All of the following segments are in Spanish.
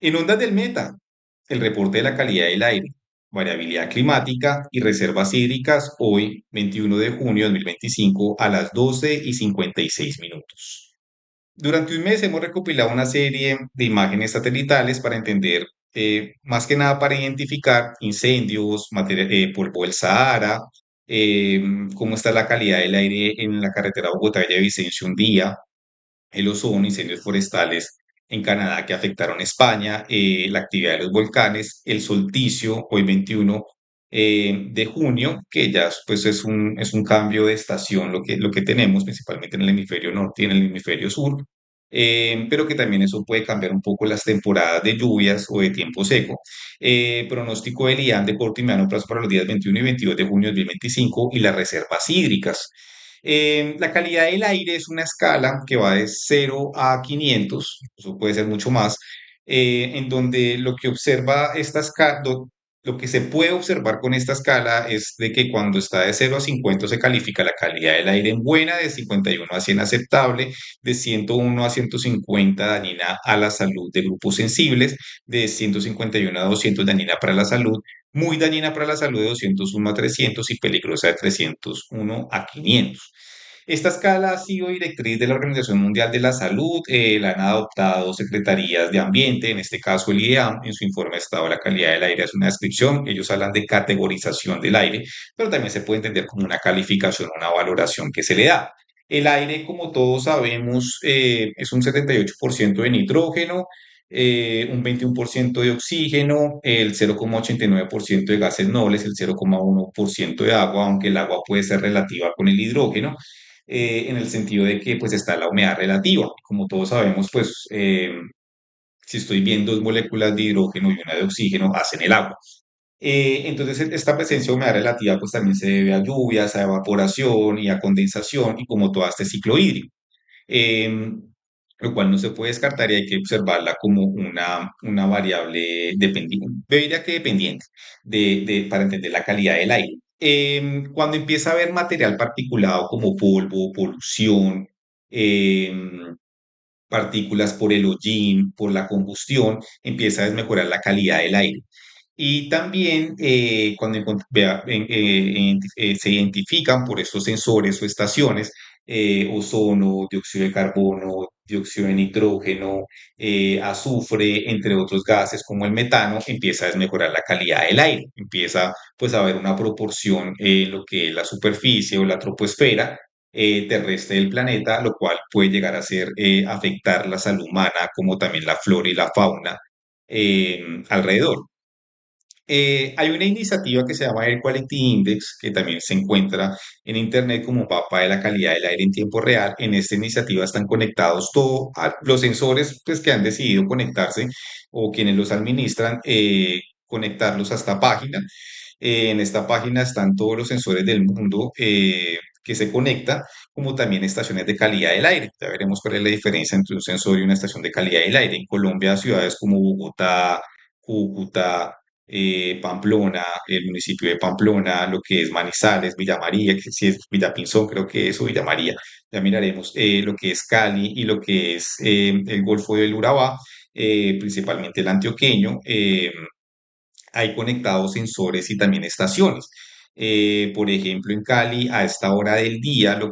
En Ondas del Meta, el reporte de la calidad del aire, variabilidad climática y reservas hídricas, hoy, 21 de junio de 2025, a las 12:56 minutos. Durante un mes hemos recopilado una serie de imágenes satelitales para entender, más que nada para identificar incendios, polvo del Sahara, eh, cómo está la calidad del aire en la carretera Bogotá-Villavicencio un día, el ozono, incendios forestales en Canadá que afectaron España, la actividad de los volcanes, el solsticio, hoy 21 de junio, que ya pues es un cambio de estación lo que tenemos, principalmente en el hemisferio norte y en el hemisferio sur, pero que también eso puede cambiar un poco las temporadas de lluvias o de tiempo seco. Pronóstico del IAN de corto y mediano plazo para los días 21 y 22 de junio de 2025 y las reservas hídricas. La calidad del aire es una escala que va de 0 a 500, eso puede ser mucho más, en donde lo que observa esta escala, lo que se puede observar con esta escala es de que cuando está de 0 a 50 se califica la calidad del aire en buena, de 51 a 100 aceptable, de 101 a 150 dañina a la salud de grupos sensibles, de 151 a 200 dañina para la salud, muy dañina para la salud de 201 a 300 y peligrosa de 301 a 500. Esta escala ha sido directriz de la Organización Mundial de la Salud, la han adoptado secretarías de ambiente, en este caso el IDEAM, en su informe de estado de la calidad del aire es una descripción, ellos hablan de categorización del aire, pero también se puede entender como una calificación, una valoración que se le da. El aire, como todos sabemos, es un 78% de nitrógeno, un 21% de oxígeno, el 0,89% de gases nobles, el 0,1% de agua, aunque el agua puede ser relativa con el hidrógeno, en el sentido de que pues está la humedad relativa. Como todos sabemos, pues si estoy viendo dos moléculas de hidrógeno y una de oxígeno, hacen el agua. Entonces, esta presencia de humedad relativa pues también se debe a lluvias, a evaporación y a condensación y como todo este ciclo hídrico. Lo cual no se puede descartar y hay que observarla como una variable dependiente, yo diría que dependiente para entender la calidad del aire. Cuando empieza a haber material particulado como polvo, polución, em, partículas por el hollín, por la combustión, empieza a desmejorar la calidad del aire. Y también cuando se identifican por estos sensores o estaciones, ozono, dióxido de carbono, dióxido de nitrógeno, azufre, entre otros gases como el metano, empieza a desmejorar la calidad del aire. Empieza pues a haber una proporción en lo que es la superficie o la troposfera terrestre del planeta, lo cual puede llegar a ser afectar la salud humana como también la flora y la fauna alrededor. Hay una iniciativa que se llama Air Quality Index, que también se encuentra en Internet como mapa de la calidad del aire en tiempo real. En esta iniciativa están conectados todos los sensores pues, que han decidido conectarse o quienes los administran, conectarlos a esta página. En esta página están todos los sensores del mundo que se conectan, como también estaciones de calidad del aire. Ya veremos cuál es la diferencia entre un sensor y una estación de calidad del aire. En Colombia, ciudades como Bogotá, Cúcuta, Pamplona, el municipio de Pamplona, lo que es Manizales, Villa María, que si es Villapinzón, creo que es, o Villa María, ya miraremos, lo que es Cali y lo que es el Golfo del Urabá, principalmente el antioqueño, hay conectados sensores y también estaciones. Por ejemplo, en Cali, a esta hora del día, lo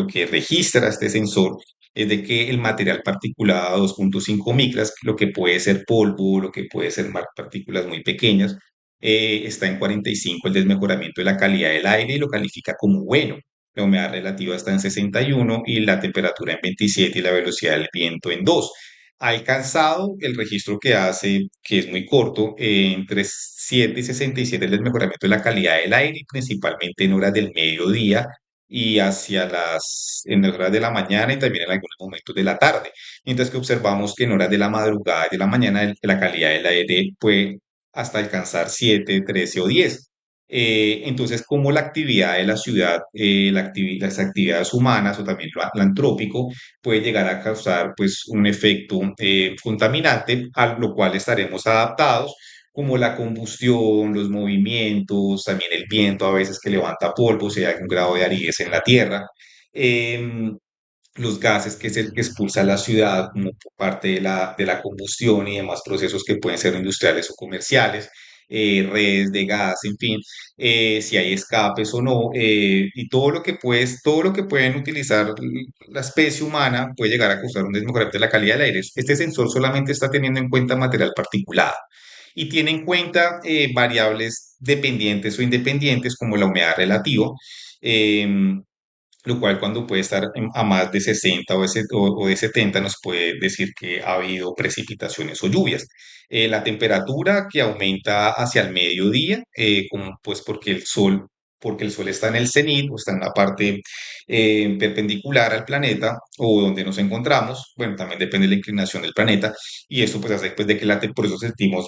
que registra este sensor es de que el material particulado a 2,5 micras, lo que puede ser polvo, lo que puede ser partículas muy pequeñas, está en 45 el desmejoramiento de la calidad del aire y lo califica como bueno. La humedad relativa está en 61 y la temperatura en 27 y la velocidad del viento en 2. Ha alcanzado el registro que hace, que es muy corto, entre 7 y 67 el desmejoramiento de la calidad del aire, principalmente en horas del mediodía y en las horas de la mañana y también en algunos momentos de la tarde. Mientras que observamos que en horas de la madrugada y de la mañana la calidad del aire puede hasta alcanzar 7, 13 o 10. Entonces, como la actividad de la ciudad, las actividades humanas o también lo antrópico, puede llegar a causar pues un efecto contaminante, a lo cual estaremos adaptados, como la combustión, los movimientos, también el viento a veces que levanta polvo, si hay algún grado de aridez en la tierra. Em, los gases que es el que expulsa la ciudad como por parte de la combustión y demás procesos que pueden ser industriales o comerciales, redes de gas, en fin, si hay escapes o no, y todo lo que pueden utilizar la especie humana puede llegar a causar un desmejoramiento de la calidad del aire. Este sensor solamente está teniendo en cuenta material particulado y tiene en cuenta variables dependientes o independientes como la humedad relativa. em, lo cual cuando puede estar a más de 60 o de 70 nos puede decir que ha habido precipitaciones o lluvias. La temperatura que aumenta hacia el mediodía, como pues porque el sol está en el cenit o está en la parte perpendicular al planeta o donde nos encontramos, bueno, también depende de la inclinación del planeta, y eso pues hace pues, de que por eso sentimos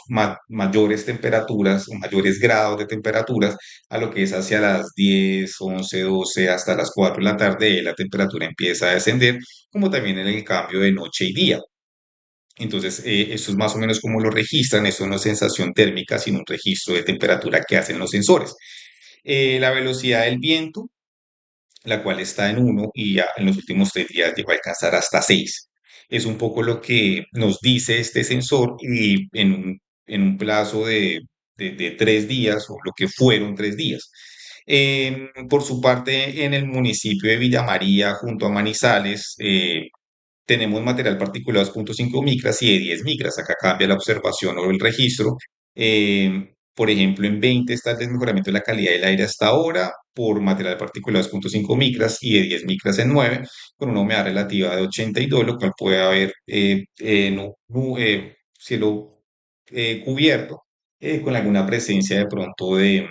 mayores temperaturas o mayores grados de temperaturas a lo que es hacia las 10 11 12 hasta las 4 de la tarde, la temperatura empieza a descender, como también en el cambio de noche y día. Entonces, eso es más o menos como lo registran, eso no es sensación térmica, sino un registro de temperatura que hacen los sensores. La velocidad del viento, la cual está en 1 y ya en los últimos 3 días llegó a alcanzar hasta 6. Es un poco lo que nos dice este sensor y en un plazo de 3 días o lo que fueron 3 días. Por su parte, en el municipio de Villa María, junto a Manizales, tenemos material particulado de 2.5 micras y de 10 micras. Acá cambia la observación o el registro. Por ejemplo, en 20 está el desmejoramiento de la calidad del aire hasta ahora por material particulado de 2.5 micras y de 10 micras en 9, con una humedad relativa de 82, lo cual puede haber cielo cubierto con alguna presencia de pronto de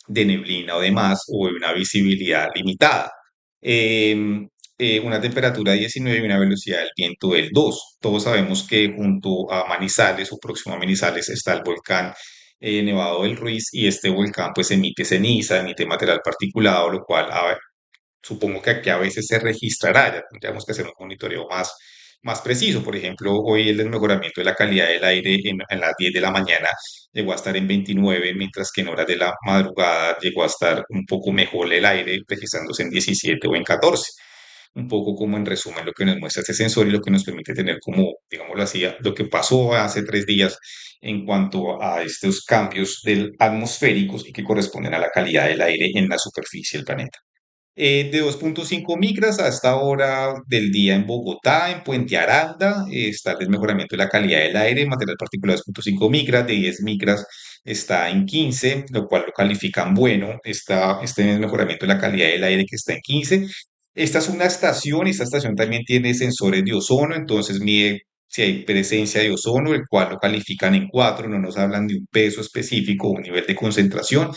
neblina o demás, o de una visibilidad limitada. Em, una temperatura de 19 y una velocidad del viento del 2. Todos sabemos que junto a Manizales o próximo a Manizales está el volcán Nevado del Ruiz y este volcán pues emite ceniza, emite material particulado, lo cual supongo que aquí a veces se registrará, ya tendríamos que hacer un monitoreo más preciso. Por ejemplo, hoy el mejoramiento de la calidad del aire en las 10 de la mañana llegó a estar en 29, mientras que en horas de la madrugada llegó a estar un poco mejor el aire, registrándose en 17 o en 14. Un poco como en resumen lo que nos muestra este sensor y lo que nos permite tener como, digámoslo así, lo que pasó hace 3 días en cuanto a estos cambios atmosféricos y que corresponden a la calidad del aire en la superficie del planeta. De 2.5 micras a esta hora del día en Bogotá, en Puente Aranda, está el desmejoramiento de la calidad del aire, material particulado 2.5 micras, de 10 micras está en 15, lo cual lo califican bueno, este desmejoramiento de la calidad del aire que está en 15. Esta es una estación, y esta estación también tiene sensores de ozono, entonces mide si hay presencia de ozono, el cual lo califican en 4, no nos hablan de un peso específico o un nivel de concentración.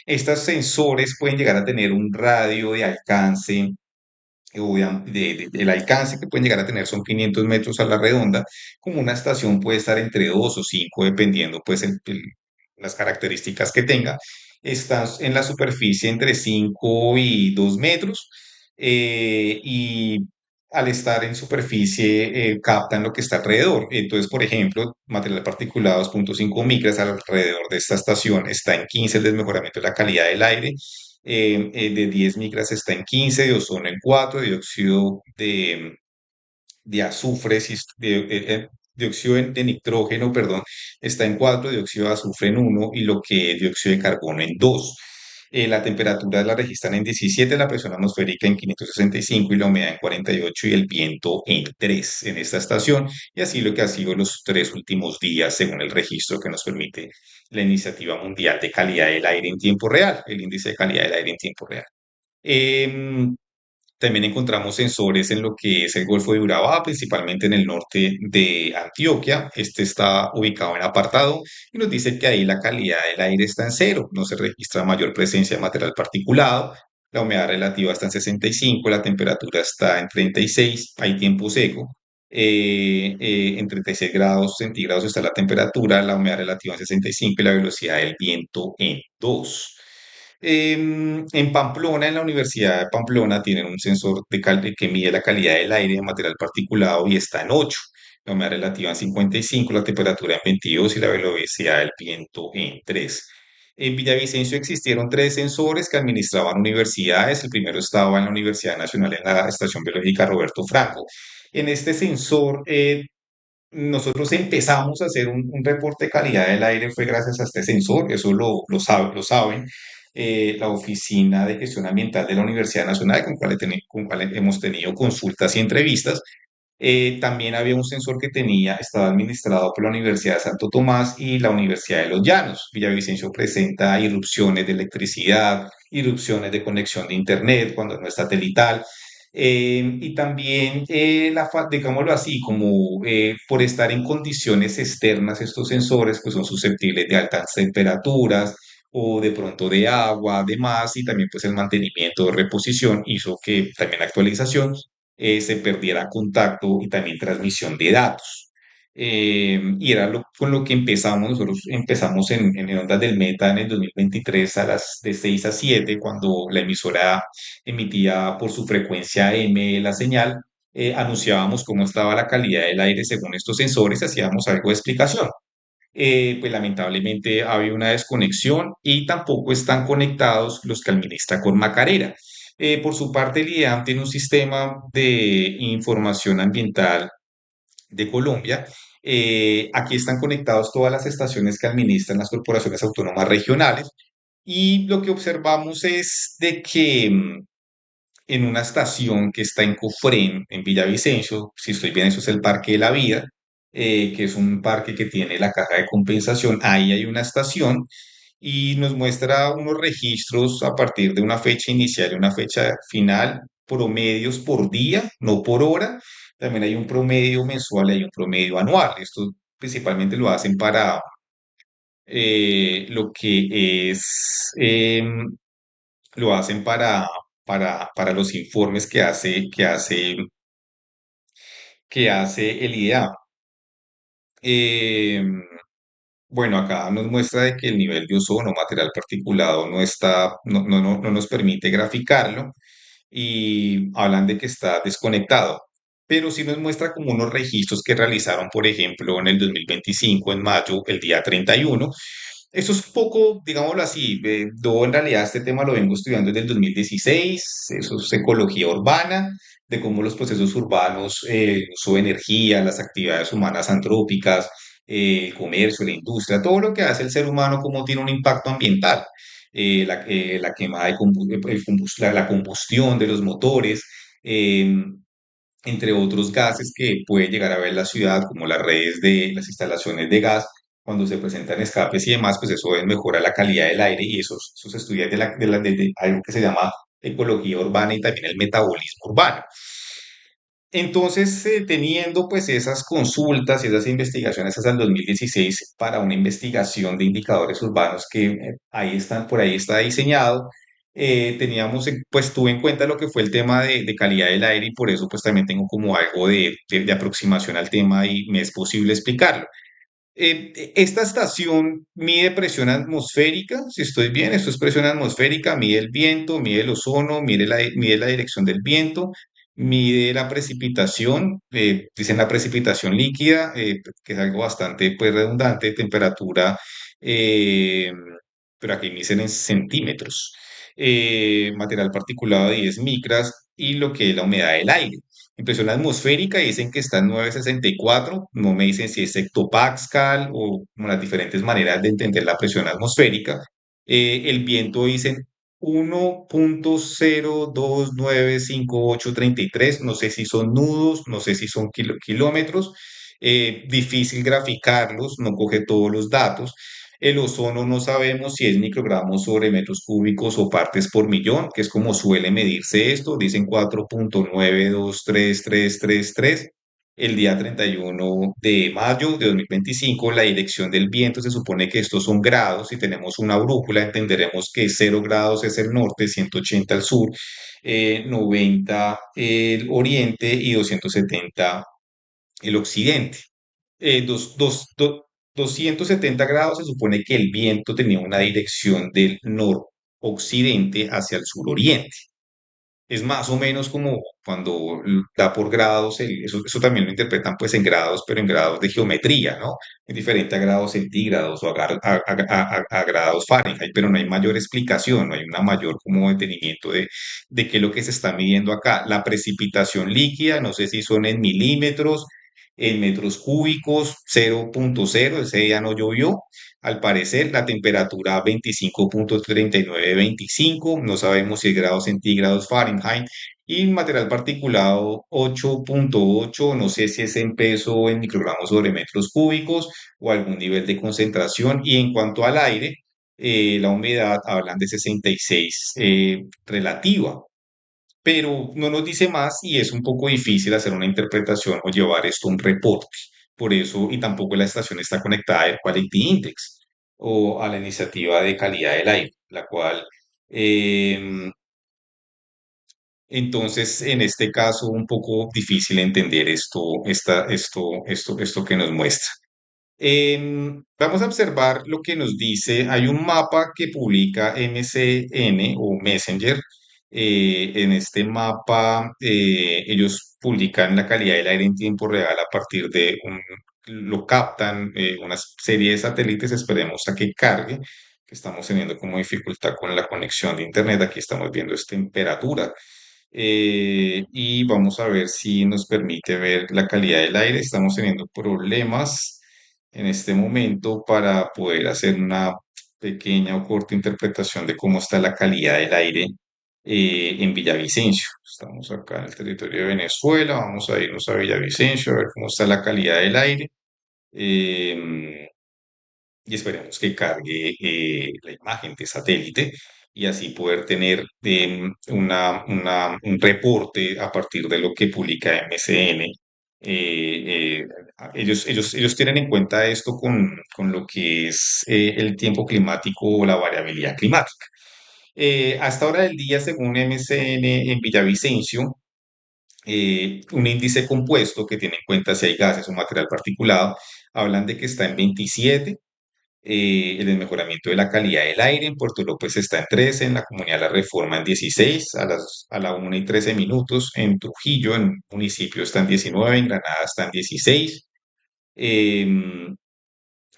Estos sensores pueden llegar a tener un radio de alcance, el alcance que pueden llegar a tener son 500 metros a la redonda, como una estación puede estar entre 2 o 5 dependiendo pues las características que tenga. Están en la superficie entre 5 y 2 metros, y al estar en superficie captan lo que está alrededor. Entonces, por ejemplo, material particulado 2.5 micras alrededor de esta estación está en 15 el desmejoramiento de la calidad del aire, de 10 micras está en 15, de ozono en 4, dióxido de azufre, dióxido de nitrógeno, perdón, está en 4, dióxido de azufre en 1 y lo que es dióxido de carbono en 2. La temperatura la registran en 17, la presión atmosférica en 565 y la humedad en 48 y el viento en 3 en esta estación. Y así lo que ha sido los 3 últimos días según el registro que nos permite la Iniciativa Mundial de Calidad del Aire en tiempo real, el índice de calidad del aire en tiempo real. Em, También encontramos sensores en lo que es el Golfo de Urabá, principalmente en el norte de Antioquia. Este está ubicado en apartado y nos dice que ahí la calidad del aire está en cero, no se registra mayor presencia de material particulado, la humedad relativa está en 65, la temperatura está en 36, hay tiempo seco. En 36 grados centígrados está la temperatura, la humedad relativa en 65 y la velocidad del viento en 2. En Pamplona, en la Universidad de Pamplona, tienen un sensor que mide la calidad del aire de material particulado y está en 8. La humedad relativa en 55, la temperatura en 22 y la velocidad del viento en 3. En Villavicencio existieron tres sensores que administraban universidades. El primero estaba en la Universidad Nacional en la Estación Biológica Roberto Franco. En este sensor, nosotros empezamos a hacer un reporte de calidad del aire, fue gracias a este sensor, eso lo saben. La Oficina de Gestión Ambiental de la Universidad Nacional, con cual hemos tenido consultas y entrevistas. También había un sensor que estaba administrado por la Universidad de Santo Tomás y la Universidad de Los Llanos. Villavicencio presenta irrupciones de electricidad, irrupciones de conexión de Internet cuando no es satelital. Y también, digámoslo así, como por estar en condiciones externas, estos sensores pues son susceptibles de altas temperaturas o de pronto de agua, de más, y también pues el mantenimiento de reposición hizo que también la actualización se perdiera contacto y también transmisión de datos. Y era con lo que nosotros empezamos en Ondas del Meta en el 2023 a las de 6 a 7 cuando la emisora emitía por su frecuencia M la señal, anunciábamos cómo estaba la calidad del aire según estos sensores, hacíamos algo de explicación. Pues lamentablemente había una desconexión y tampoco están conectados los que administra con Macarera. Por su parte, el IDEAM tiene un sistema de información ambiental de Colombia. Aquí están conectados todas las estaciones que administran las corporaciones autónomas regionales y lo que observamos es de que en una estación que está en Cofrén, en Villavicencio, si estoy bien, eso es el Parque de la Vida, que es un parque que tiene la caja de compensación. Ahí hay una estación y nos muestra unos registros a partir de una fecha inicial y una fecha final, promedios por día, no por hora. También hay un promedio mensual y hay un promedio anual. Esto principalmente lo hacen para lo que es lo hacen para los informes que hace el IDEA. Eh, bueno, acá nos muestra de que el nivel de ozono, material particulado, no nos permite graficarlo y hablan de que está desconectado. Pero sí nos muestra como unos registros que realizaron, por ejemplo, en el 2025, en mayo, el día 31. Eso es un poco, digámoslo así, yo en realidad este tema lo vengo estudiando desde el 2016, eso es ecología urbana, de cómo los procesos urbanos, el uso de energía, las actividades humanas antrópicas, el comercio, la industria, todo lo que hace el ser humano, cómo tiene un impacto ambiental. La quema la combustión de los motores, eh, entre otros gases que puede llegar a ver la ciudad, como las redes de las instalaciones de gas, cuando se presentan escapes y demás, pues eso mejora la calidad del aire y eso se estudia de algo que se llama ecología urbana y también el metabolismo urbano. Entonces, teniendo pues esas consultas y esas investigaciones hasta el 2016 para una investigación de indicadores urbanos que ahí están, por ahí está diseñado, pues tuve en cuenta lo que fue el tema de calidad del aire y por eso pues también tengo como algo de aproximación al tema y me es posible explicarlo. Esta estación mide presión atmosférica, si estoy bien, esto es presión atmosférica, mide el viento, mide el ozono, mide la dirección del viento, mide la precipitación, dicen la precipitación líquida, que es algo bastante pues, redundante, temperatura, eh, pero aquí dicen en centímetros, material particulado de 10 micras y lo que es la humedad del aire. En presión atmosférica dicen que está en 964, no me dicen si es hectopascal o como las diferentes maneras de entender la presión atmosférica. El viento dicen 1.029583, no sé si son nudos, no sé si son kilómetros, difícil graficarlos, no coge todos los datos. El ozono no sabemos si es microgramos sobre metros cúbicos o partes por millón, que es como suele medirse esto. Dicen 4.923333. El día 31 de mayo de 2025, la dirección del viento se supone que estos son grados. Si tenemos una brújula, entenderemos que 0 grados es el norte, 180 el sur, 90 el oriente y 270 el occidente. 270 grados se supone que el viento tenía una dirección del noroccidente hacia el suroriente. es más o menos como cuando da por grados, eso también lo interpretan pues en grados, pero en grados de geometría, ¿no? Es diferente a grados centígrados o a grados Fahrenheit, pero no hay mayor explicación, no hay una mayor como detenimiento de qué es lo que se está midiendo acá. La precipitación líquida, no sé si son en milímetros, en metros cúbicos, 0,0, ese día no llovió. Al parecer, la temperatura 25,3925, no sabemos si es grados centígrados Fahrenheit, y material particulado 8,8, no sé si es en peso o en microgramos sobre metros cúbicos o algún nivel de concentración. Y en cuanto al aire, la humedad hablan de 66 relativa, pero no nos dice más y es un poco difícil hacer una interpretación o llevar esto a un reporte. Por eso, y tampoco la estación está conectada al Quality Index o a la iniciativa de calidad del aire, la cual, entonces, en este caso, un poco difícil entender esto que nos muestra. Vamos a observar lo que nos dice. Hay un mapa que publica MCN o Messenger. En este mapa, ellos publican la calidad del aire en tiempo real a partir de lo captan una serie de satélites. Esperemos a que cargue, que estamos teniendo como dificultad con la conexión de internet. Aquí estamos viendo es temperatura. Y vamos a ver si nos permite ver la calidad del aire. Estamos teniendo problemas en este momento para poder hacer una pequeña o corta interpretación de cómo está la calidad del aire en Villavicencio. Estamos acá en el territorio de Venezuela, vamos a irnos a Villavicencio a ver cómo está la calidad del aire. em, y esperemos que cargue la imagen de satélite y así poder tener un reporte a partir de lo que publica MCN. Ellos tienen en cuenta esto con lo que es el tiempo climático o la variabilidad climática. A esta hora del día, según MCN en Villavicencio, un índice compuesto que tiene en cuenta si hay gases o material particulado, hablan de que está en 27. El mejoramiento de la calidad del aire en Puerto López está en 13, en la Comunidad de la Reforma en 16, a la 1:13, en Trujillo, en municipio está en 19, en Granada está en 16, em,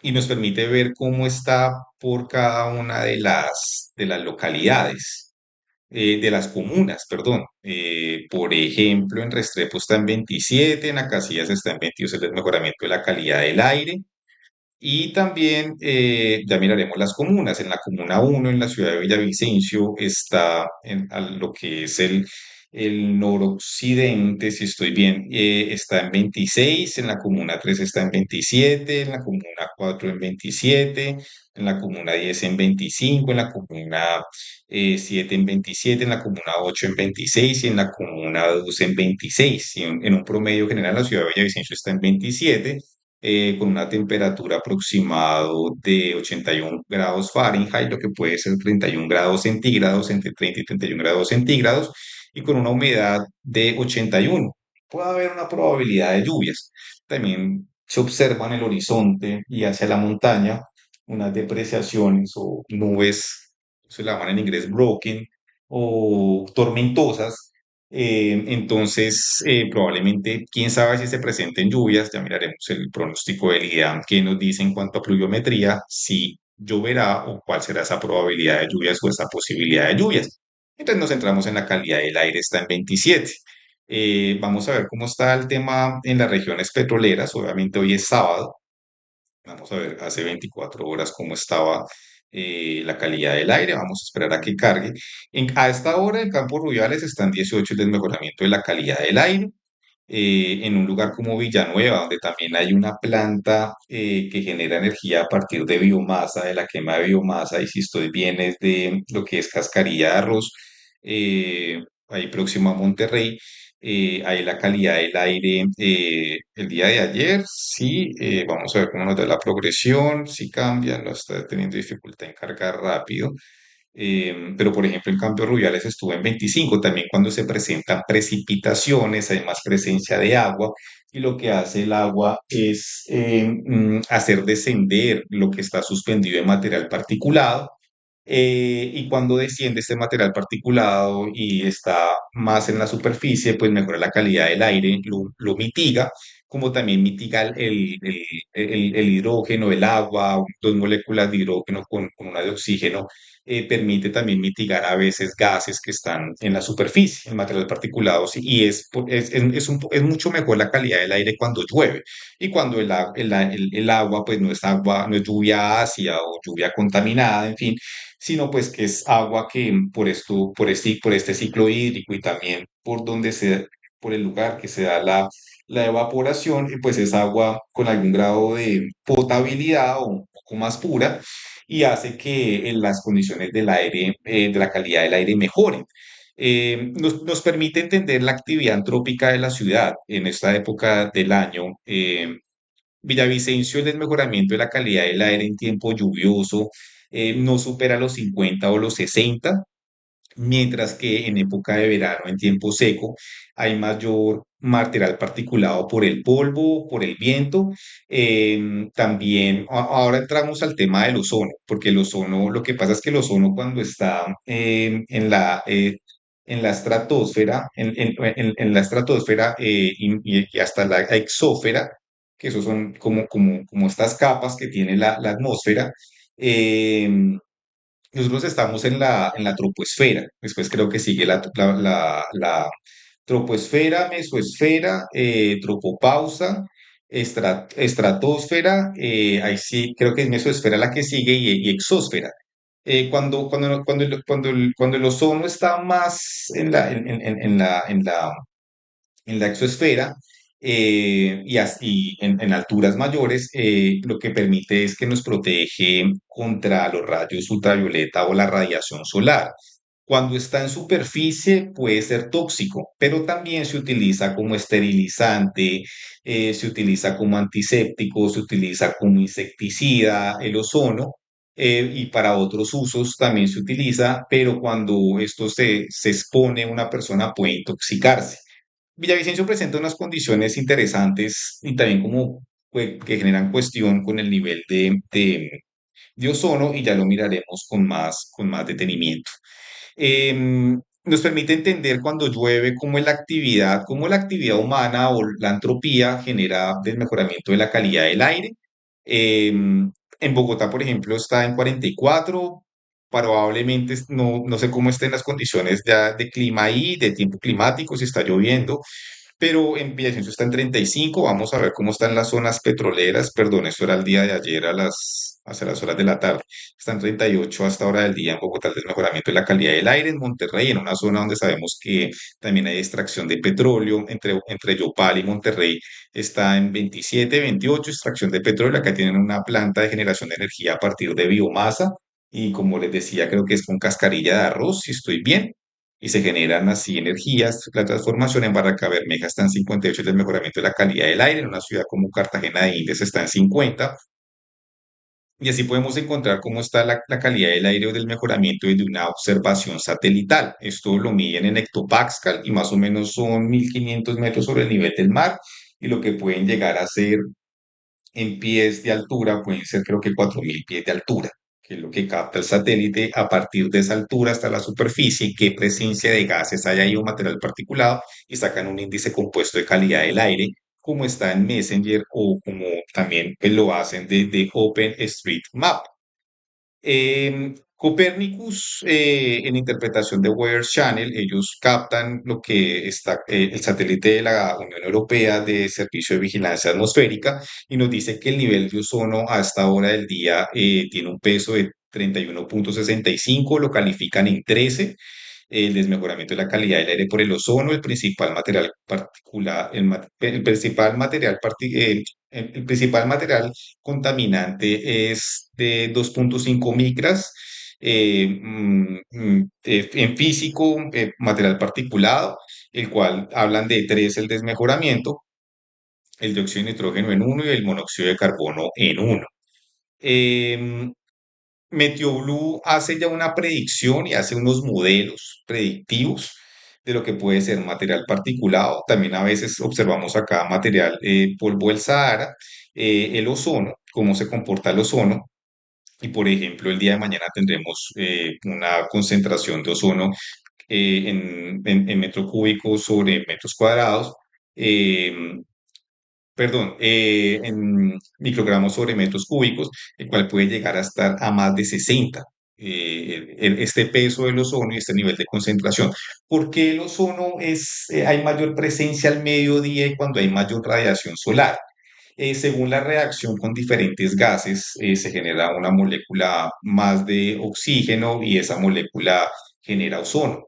y nos permite ver cómo está por cada una de las localidades, de las comunas, perdón. Por ejemplo, en Restrepo está en 27, en Acacias está en 22 el mejoramiento de la calidad del aire. Y también ya miraremos las comunas. En la comuna uno en la ciudad de Villavicencio, está lo que es el noroccidente, si estoy bien, está en 26, en la comuna 3 está en 27, en la comuna 4 en 27, en la comuna 10 en 25, en la comuna 7 en 27, en la comuna 8 en 26 y en la comuna 2 en 26. Y en un promedio general, la ciudad de Villavicencio está en 27, con una temperatura aproximado de 81 grados Fahrenheit, lo que puede ser 31 grados centígrados, entre 30 y 31 grados centígrados, y con una humedad de 81. Puede haber una probabilidad de lluvias. También se observa en el horizonte y hacia la montaña unas depreciaciones o nubes, se llaman en inglés broken, o tormentosas. Entonces, probablemente, quién sabe si se presenten lluvias. Ya miraremos el pronóstico del IDEAM que nos dice en cuanto a pluviometría si lloverá o cuál será esa probabilidad de lluvias o esa posibilidad de lluvias. Entonces nos centramos en la calidad del aire, está en 27. Vamos a ver cómo está el tema en las regiones petroleras. Obviamente hoy es sábado. Vamos a ver hace 24 horas cómo estaba la calidad del aire. Vamos a esperar a que cargue. A esta hora en Campos Rubiales están 18 del mejoramiento de la calidad del aire. En un lugar como Villanueva, donde también hay una planta que genera energía a partir de biomasa, de la quema de biomasa, y si estoy bien es de lo que es cascarilla de arroz, ahí próximo a Monterrey. Ahí la calidad del aire el día de ayer, sí, vamos a ver cómo nos da la progresión, si cambia, no está teniendo dificultad en cargar rápido. Pero por ejemplo en Campos Rubiales estuvo en 25, también cuando se presentan precipitaciones, hay más presencia de agua y lo que hace el agua es hacer descender lo que está suspendido en material particulado Y cuando desciende este material particulado y está más en la superficie, pues mejora la calidad del aire, lo mitiga, como también mitiga el hidrógeno, el agua, dos moléculas de hidrógeno con una de oxígeno, permite también mitigar a veces gases que están en la superficie, en material particulado, sí, y es mucho mejor la calidad del aire cuando llueve. Y cuando el agua, pues no es agua, no es lluvia ácida o lluvia contaminada, en fin, sino pues que es agua que por este ciclo hídrico y también por el lugar que se da la evaporación, pues es agua con algún grado de potabilidad o un poco más pura y hace que las condiciones del aire, de la calidad del aire mejoren. Nos permite entender la actividad antrópica de la ciudad en esta época del año. Villavicencio, el desmejoramiento de la calidad del aire en tiempo lluvioso no supera los 50 o los 60, mientras que en época de verano, en tiempo seco, hay mayor material particulado por el polvo, por el viento. También ahora entramos al tema del ozono, porque el ozono, lo que pasa es que el ozono cuando está en la estratosfera, en la estratosfera y hasta la exósfera, que esos son como estas capas que tiene la atmósfera, eh, nosotros estamos en la troposfera, después creo que sigue la troposfera, mesosfera, tropopausa, estratosfera, ahí sí creo que es mesosfera la que sigue y exósfera. Cuando el ozono está más en la exosfera y así en alturas mayores, lo que permite es que nos protege contra los rayos ultravioleta o la radiación solar. Cuando está en superficie puede ser tóxico, pero también se utiliza como esterilizante, se utiliza como antiséptico, se utiliza como insecticida, el ozono, y para otros usos también se utiliza, pero cuando esto se expone, una persona puede intoxicarse. Villavicencio presenta unas condiciones interesantes y también como que generan cuestión con el nivel de ozono y ya lo miraremos con más detenimiento. Nos permite entender cuando llueve cómo la actividad humana o la entropía genera desmejoramiento de la calidad del aire. En Bogotá, por ejemplo, está en 44, probablemente no sé cómo estén las condiciones ya de clima ahí, de tiempo climático, si está lloviendo, pero en Villavicencio está en 35. Vamos a ver cómo están las zonas petroleras. Perdón, eso era el día de ayer hacia las horas de la tarde. Está en 38 hasta hora del día en Bogotá el desmejoramiento de la calidad del aire. En Monterrey, en una zona donde sabemos que también hay extracción de petróleo, entre Yopal y Monterrey está en 27, 28, extracción de petróleo. Acá tienen una planta de generación de energía a partir de biomasa. Y como les decía, creo que es con cascarilla de arroz, si estoy bien, y se generan así energías. La transformación en Barranca Bermeja está en 58, el mejoramiento de la calidad del aire. En una ciudad como Cartagena de Indias está en 50. Y así podemos encontrar cómo está la calidad del aire o del mejoramiento desde una observación satelital. Esto lo miden en hectopascal y más o menos son 1500 metros sobre el nivel del mar, y lo que pueden llegar a ser en pies de altura, pueden ser creo que 4000 pies de altura, que es lo que capta el satélite a partir de esa altura hasta la superficie, qué presencia de gases hay ahí o material particulado, y sacan un índice compuesto de calidad del aire, como está en Messenger o como también pues, lo hacen de OpenStreetMap. Copernicus, en interpretación de Weather Channel, ellos captan lo que está el satélite de la Unión Europea de Servicio de Vigilancia Atmosférica y nos dice que el nivel de ozono a esta hora del día tiene un peso de 31,65, lo califican en 13. El desmejoramiento de la calidad del aire por el ozono, el principal material particular, el principal material contaminante es de 2,5 micras. En físico, material particulado, el cual hablan de tres el desmejoramiento, el dióxido de nitrógeno en uno y el monóxido de carbono en uno. MeteoBlue hace ya una predicción y hace unos modelos predictivos de lo que puede ser material particulado. También a veces observamos acá material polvo del Sahara, el ozono, cómo se comporta el ozono. y, por ejemplo, el día de mañana tendremos una concentración de ozono en metro cúbico sobre metros cuadrados, eh, perdón, en microgramos sobre metros cúbicos, el cual puede llegar a estar a más de 60. Este peso del ozono y este nivel de concentración. ¿Por qué el ozono hay mayor presencia al mediodía y cuando hay mayor radiación solar? Según la reacción con diferentes gases, se genera una molécula más de oxígeno y esa molécula genera ozono.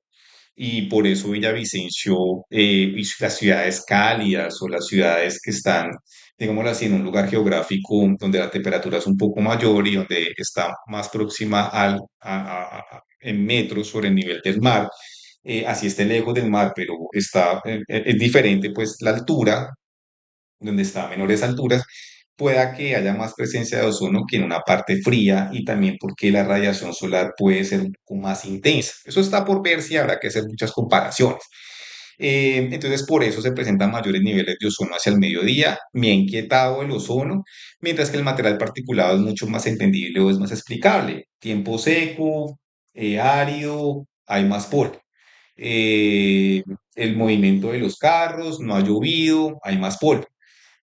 Y por eso Villavicencio y las ciudades cálidas o las ciudades que están, digámoslo así, en un lugar geográfico donde la temperatura es un poco mayor y donde está más próxima en metros sobre el nivel del mar, así esté lejos del mar, pero es diferente, pues la altura donde está a menores alturas, pueda que haya más presencia de ozono que en una parte fría y también porque la radiación solar puede ser un poco más intensa. Eso está por ver si habrá que hacer muchas comparaciones. Entonces, por eso se presentan mayores niveles de ozono hacia el mediodía. Me ha inquietado el ozono, mientras que el material particulado es mucho más entendible o es más explicable. Tiempo seco, árido, hay más polvo. Eh, el movimiento de los carros, no ha llovido, hay más polvo.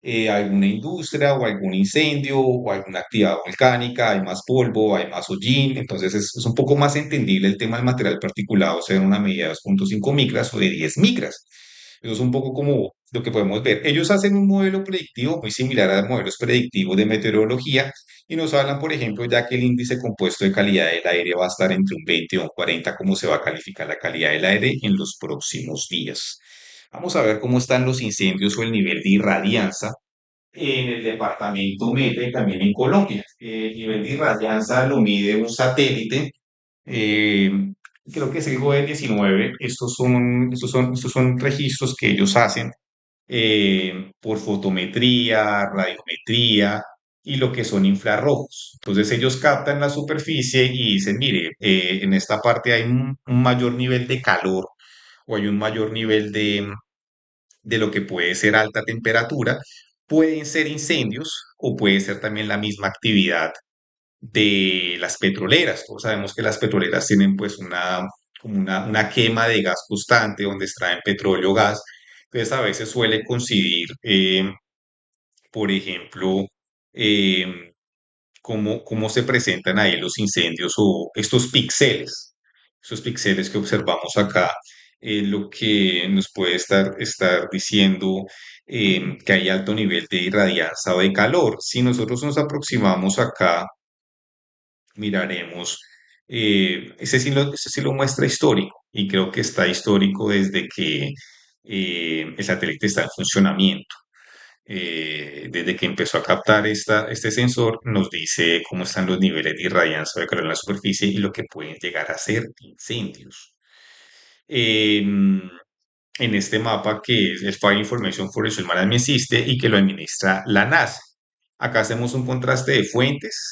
Alguna industria o algún incendio o alguna actividad volcánica, hay más polvo, hay más hollín, entonces es un poco más entendible el tema del material particulado, sea en una medida de 2,5 micras o de 10 micras. Eso es un poco como lo que podemos ver. Ellos hacen un modelo predictivo muy similar a los modelos predictivos de meteorología y nos hablan, por ejemplo, ya que el índice compuesto de calidad del aire va a estar entre un 20 y un 40, cómo se va a calificar la calidad del aire en los próximos días. Vamos a ver cómo están los incendios o el nivel de irradianza en el departamento Meta y también en Colombia. El nivel de irradianza lo mide un satélite, eh, creo que es el GOE-19. Estos son registros que ellos hacen por fotometría, radiometría y lo que son infrarrojos. Entonces ellos captan la superficie y dicen, mire, en esta parte hay un mayor nivel de calor o hay un mayor nivel de lo que puede ser alta temperatura, pueden ser incendios o puede ser también la misma actividad de las petroleras. Todos sabemos que las petroleras tienen pues como una quema de gas constante donde extraen petróleo, gas. Entonces a veces suele coincidir, por ejemplo, eh, cómo se presentan ahí los incendios o estos píxeles que observamos acá, lo que nos puede estar diciendo que hay alto nivel de irradianza o de calor. Si nosotros nos aproximamos acá, miraremos, ese sí lo muestra histórico y creo que está histórico desde que el satélite está en funcionamiento. Desde que empezó a captar este sensor, nos dice cómo están los niveles de irradianza de calor en la superficie y lo que pueden llegar a ser incendios. En este mapa que es el Fire Information for Research Management System y que lo administra la NASA. Acá hacemos un contraste de fuentes.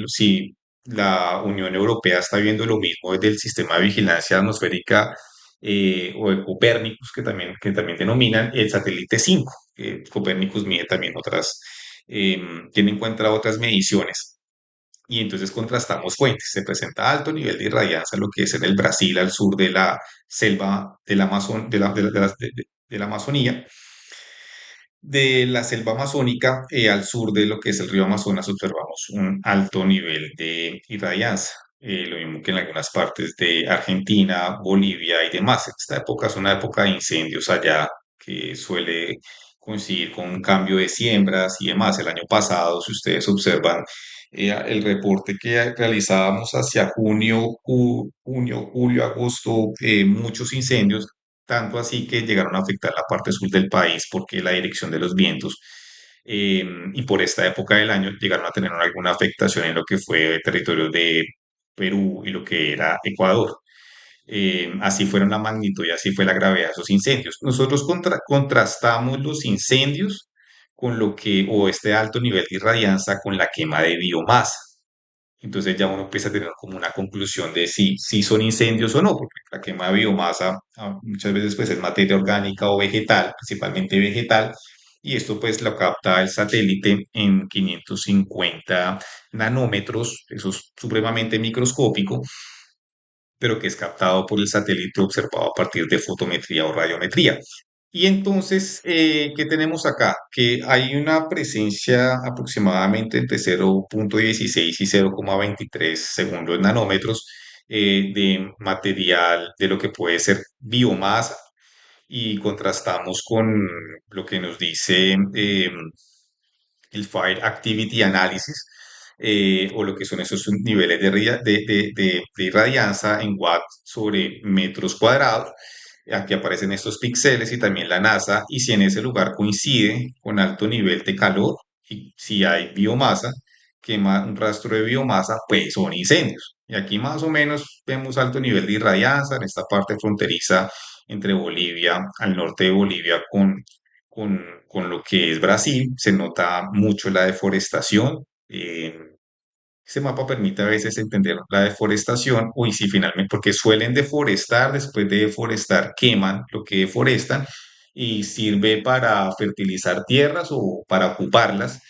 Si la Unión Europea está viendo lo mismo desde el sistema de vigilancia atmosférica o de Copérnicus, que también denominan el satélite 5. Copérnicus mide también tiene en cuenta otras mediciones y entonces contrastamos fuentes. Se presenta alto nivel de irradianza, lo que es en el Brasil, al sur de la selva del Amazon, de la Amazonía. De la selva amazónica al sur de lo que es el río Amazonas observamos un alto nivel de irradianza. Lo mismo que en algunas partes de Argentina, Bolivia y demás. Esta época es una época de incendios allá que suele coincidir con un cambio de siembras y demás. El año pasado, si ustedes observan el reporte que realizábamos hacia junio, julio, agosto, muchos incendios, tanto así que llegaron a afectar la parte sur del país porque la dirección de los vientos y por esta época del año llegaron a tener alguna afectación en lo que fue el territorio de Perú y lo que era Ecuador. Así fueron la magnitud y así fue la gravedad de esos incendios. Nosotros contrastamos los incendios con o este alto nivel de irradianza con la quema de biomasa. Entonces ya uno empieza a tener como una conclusión de si son incendios o no, porque la quema de biomasa muchas veces pues es materia orgánica o vegetal, principalmente vegetal, y esto pues lo capta el satélite en 550 nanómetros, eso es supremamente microscópico, pero que es captado por el satélite observado a partir de fotometría o radiometría. Y entonces, ¿qué tenemos acá? Que hay una presencia aproximadamente entre 0,16 y 0,23 segundos nanómetros de material de lo que puede ser biomasa y contrastamos con lo que nos dice el Fire Activity Analysis, o lo que son esos niveles de irradianza en watts sobre metros cuadrados. Aquí aparecen estos píxeles y también la NASA, y si en ese lugar coincide con alto nivel de calor y si hay biomasa, quema un rastro de biomasa, pues son incendios. Y aquí más o menos vemos alto nivel de irradianza en esta parte fronteriza entre Bolivia, al norte de Bolivia con lo que es Brasil, se nota mucho la deforestación. Este mapa permite a veces entender la deforestación, o y si finalmente, porque suelen deforestar, después de deforestar, queman lo que deforestan y sirve para fertilizar tierras o para ocuparlas,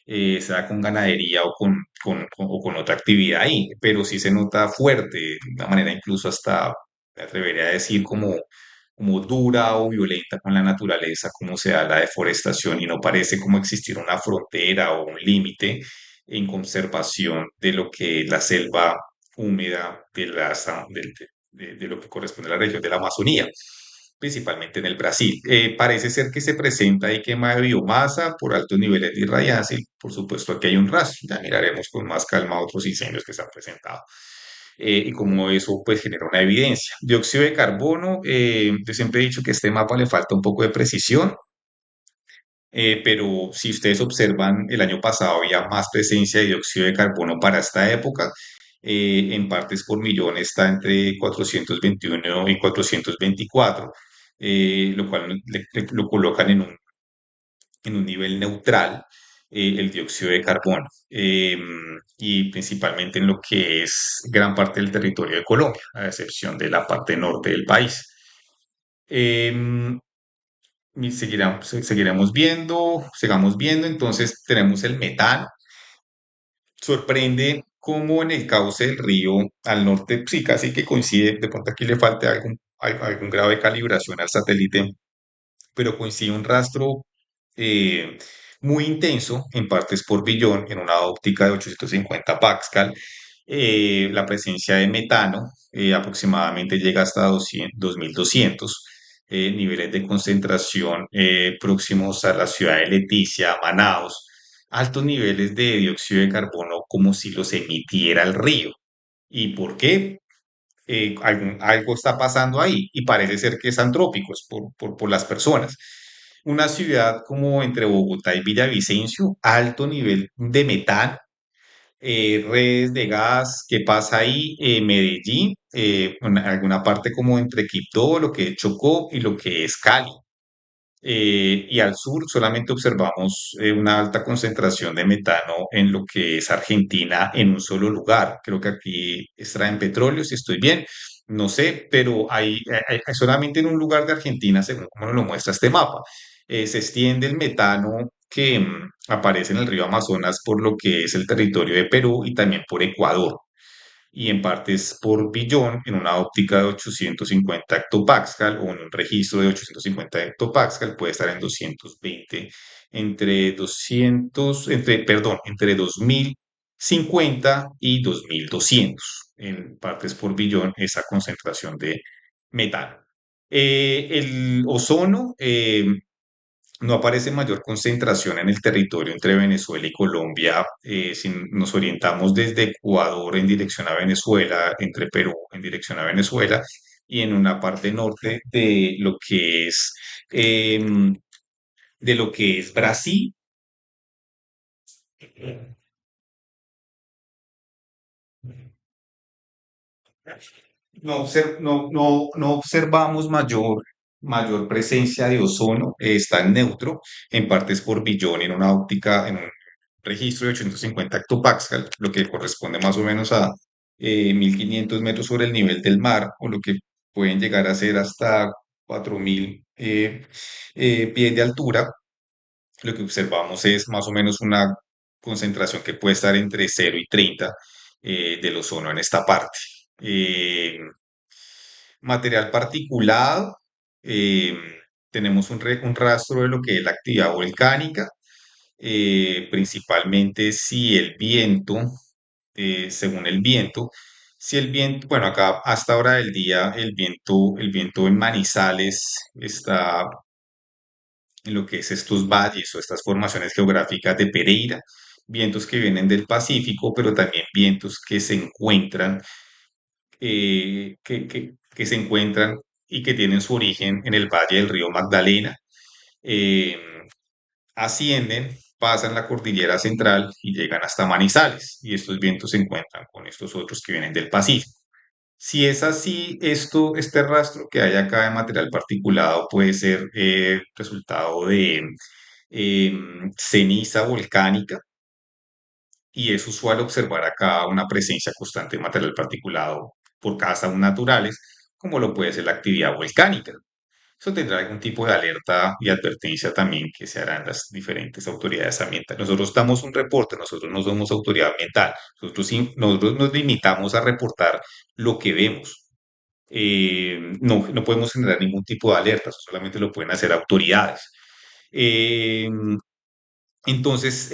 sea con ganadería o con otra actividad ahí, pero sí se nota fuerte, de una manera incluso hasta, me atrevería a decir, como dura o violenta con la naturaleza, como se da la deforestación y no parece como existir una frontera o un límite en conservación de lo que es la selva húmeda de lo que corresponde a la región de la Amazonía, principalmente en el Brasil. Parece ser que se presenta ahí quema de biomasa por altos niveles de irradiancia y por supuesto aquí hay un rastro, ya miraremos con más calma otros incendios que se han presentado. Y como eso pues genera una evidencia. Dióxido de carbono, yo siempre he dicho que a este mapa le falta un poco de precisión, pero si ustedes observan, el año pasado había más presencia de dióxido de carbono para esta época. En partes por millón está entre 421 y 424, lo cual lo colocan en un nivel neutral, el dióxido de carbono, y principalmente en lo que es gran parte del territorio de Colombia, a excepción de la parte norte del país. Em, y seguiremos viendo, sigamos viendo. Entonces tenemos el metano. Sorprende cómo en el cauce del río al norte, sí, casi que coincide, de pronto aquí le falta algún grado de calibración al satélite, pero coincide un rastro eh, muy intenso en partes por billón en una óptica de 850 Pascal. La presencia de metano aproximadamente llega hasta 200, 2200 niveles de concentración próximos a la ciudad de Leticia, Manaos, altos niveles de dióxido de carbono como si los emitiera el río. ¿Y por qué? Algo está pasando ahí y parece ser que es antrópico, es por las personas. Una ciudad como entre Bogotá y Villavicencio, alto nivel de metano, redes de gas, ¿qué pasa ahí? Medellín, alguna parte como entre Quibdó, lo que es Chocó y lo que es Cali. Y al sur solamente observamos una alta concentración de metano en lo que es Argentina en un solo lugar. Creo que aquí extraen petróleo, si estoy bien, no sé, pero hay solamente en un lugar de Argentina, según como nos lo muestra este mapa. Se extiende el metano que aparece en el río Amazonas por lo que es el territorio de Perú y también por Ecuador, y en partes por billón en una óptica de 850 hectopascal o en un registro de 850 hectopascal puede estar en 220, entre 2050 y 2200 en partes por billón esa concentración de metano. El ozono, no aparece mayor concentración en el territorio entre Venezuela y Colombia. Si nos orientamos desde Ecuador en dirección a Venezuela, entre Perú en dirección a Venezuela, y en una parte norte em, de lo que es Brasil. No observamos mayor presencia de ozono, está en neutro, en partes por billón, en una óptica, en un registro de 850 hectopascal, lo que corresponde más o menos a 1500 metros sobre el nivel del mar, o lo que pueden llegar a ser hasta 4000 pies de altura. lo que observamos es más o menos una concentración que puede estar entre 0 y 30 del ozono en esta parte. Eh, Material particulado, eh, tenemos un rastro de lo que es la actividad volcánica, principalmente si el viento, según el viento, si el viento, bueno, acá hasta ahora del día el viento en Manizales está en lo que es estos valles o estas formaciones geográficas de Pereira, vientos que vienen del Pacífico, pero también vientos que se encuentran, que se encuentran y que tienen su origen en el valle del río Magdalena. eh, Ascienden, pasan la cordillera central y llegan hasta Manizales, y estos vientos se encuentran con estos otros que vienen del Pacífico. Si es así, este rastro que hay acá de material particulado puede ser resultado de ceniza volcánica, y es usual observar acá una presencia constante de material particulado por causas naturales, como lo puede ser la actividad volcánica. Eso tendrá algún tipo de alerta y advertencia también que se harán las diferentes autoridades ambientales. Nosotros damos un reporte, nosotros no somos autoridad ambiental, nosotros nos limitamos a reportar lo que vemos. No podemos generar ningún tipo de alerta, eso solamente lo pueden hacer autoridades. Eh, entonces,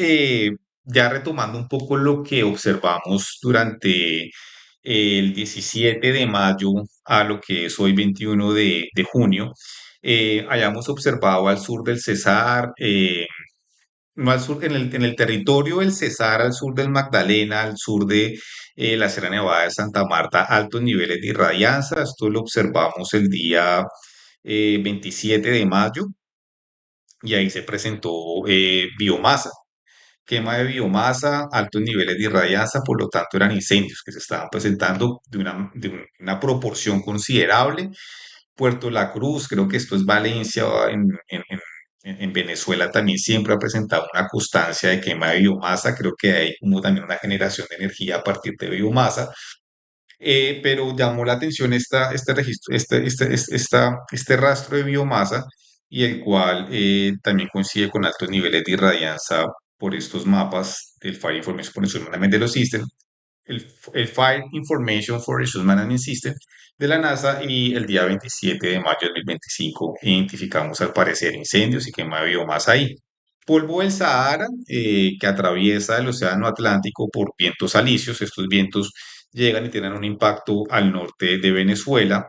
ya retomando un poco lo que observamos durante el 17 de mayo a lo que es hoy 21 de junio, hayamos observado al sur del Cesar, no al sur, en el territorio del Cesar, al sur del Magdalena, al sur de la Sierra Nevada de Santa Marta, altos niveles de irradianza. Esto lo observamos el día 27 de mayo, y ahí se presentó biomasa, quema de biomasa, altos niveles de irradianza, por lo tanto eran incendios que se estaban presentando de una proporción considerable. Puerto La Cruz, creo que esto es Valencia, en Venezuela también siempre ha presentado una constancia de quema de biomasa, creo que hay como también una generación de energía a partir de biomasa. Pero llamó la atención este registro, este rastro de biomasa, y el cual también coincide con altos niveles de irradianza por estos mapas del Fire Information for Resource Management de los System, el Fire Information for Resource Management System de la NASA, y el día 27 de mayo de 2025 identificamos al parecer incendios y quema de biomasa ahí. Polvo del Sahara, que atraviesa el Océano Atlántico por vientos alisios. Estos vientos llegan y tienen un impacto al norte de Venezuela.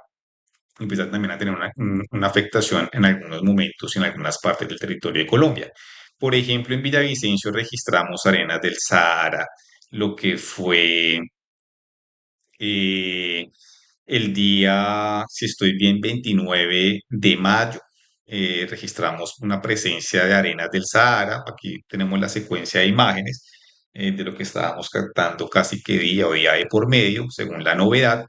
Empiezan también a tener una afectación en algunos momentos en algunas partes del territorio de Colombia. Por ejemplo, en Villavicencio registramos arenas del Sahara, lo que fue eh, el día, si estoy bien, 29 de mayo. Registramos una presencia de arenas del Sahara. Aquí tenemos la secuencia de imágenes de lo que estábamos captando casi que día o día de por medio, según la novedad,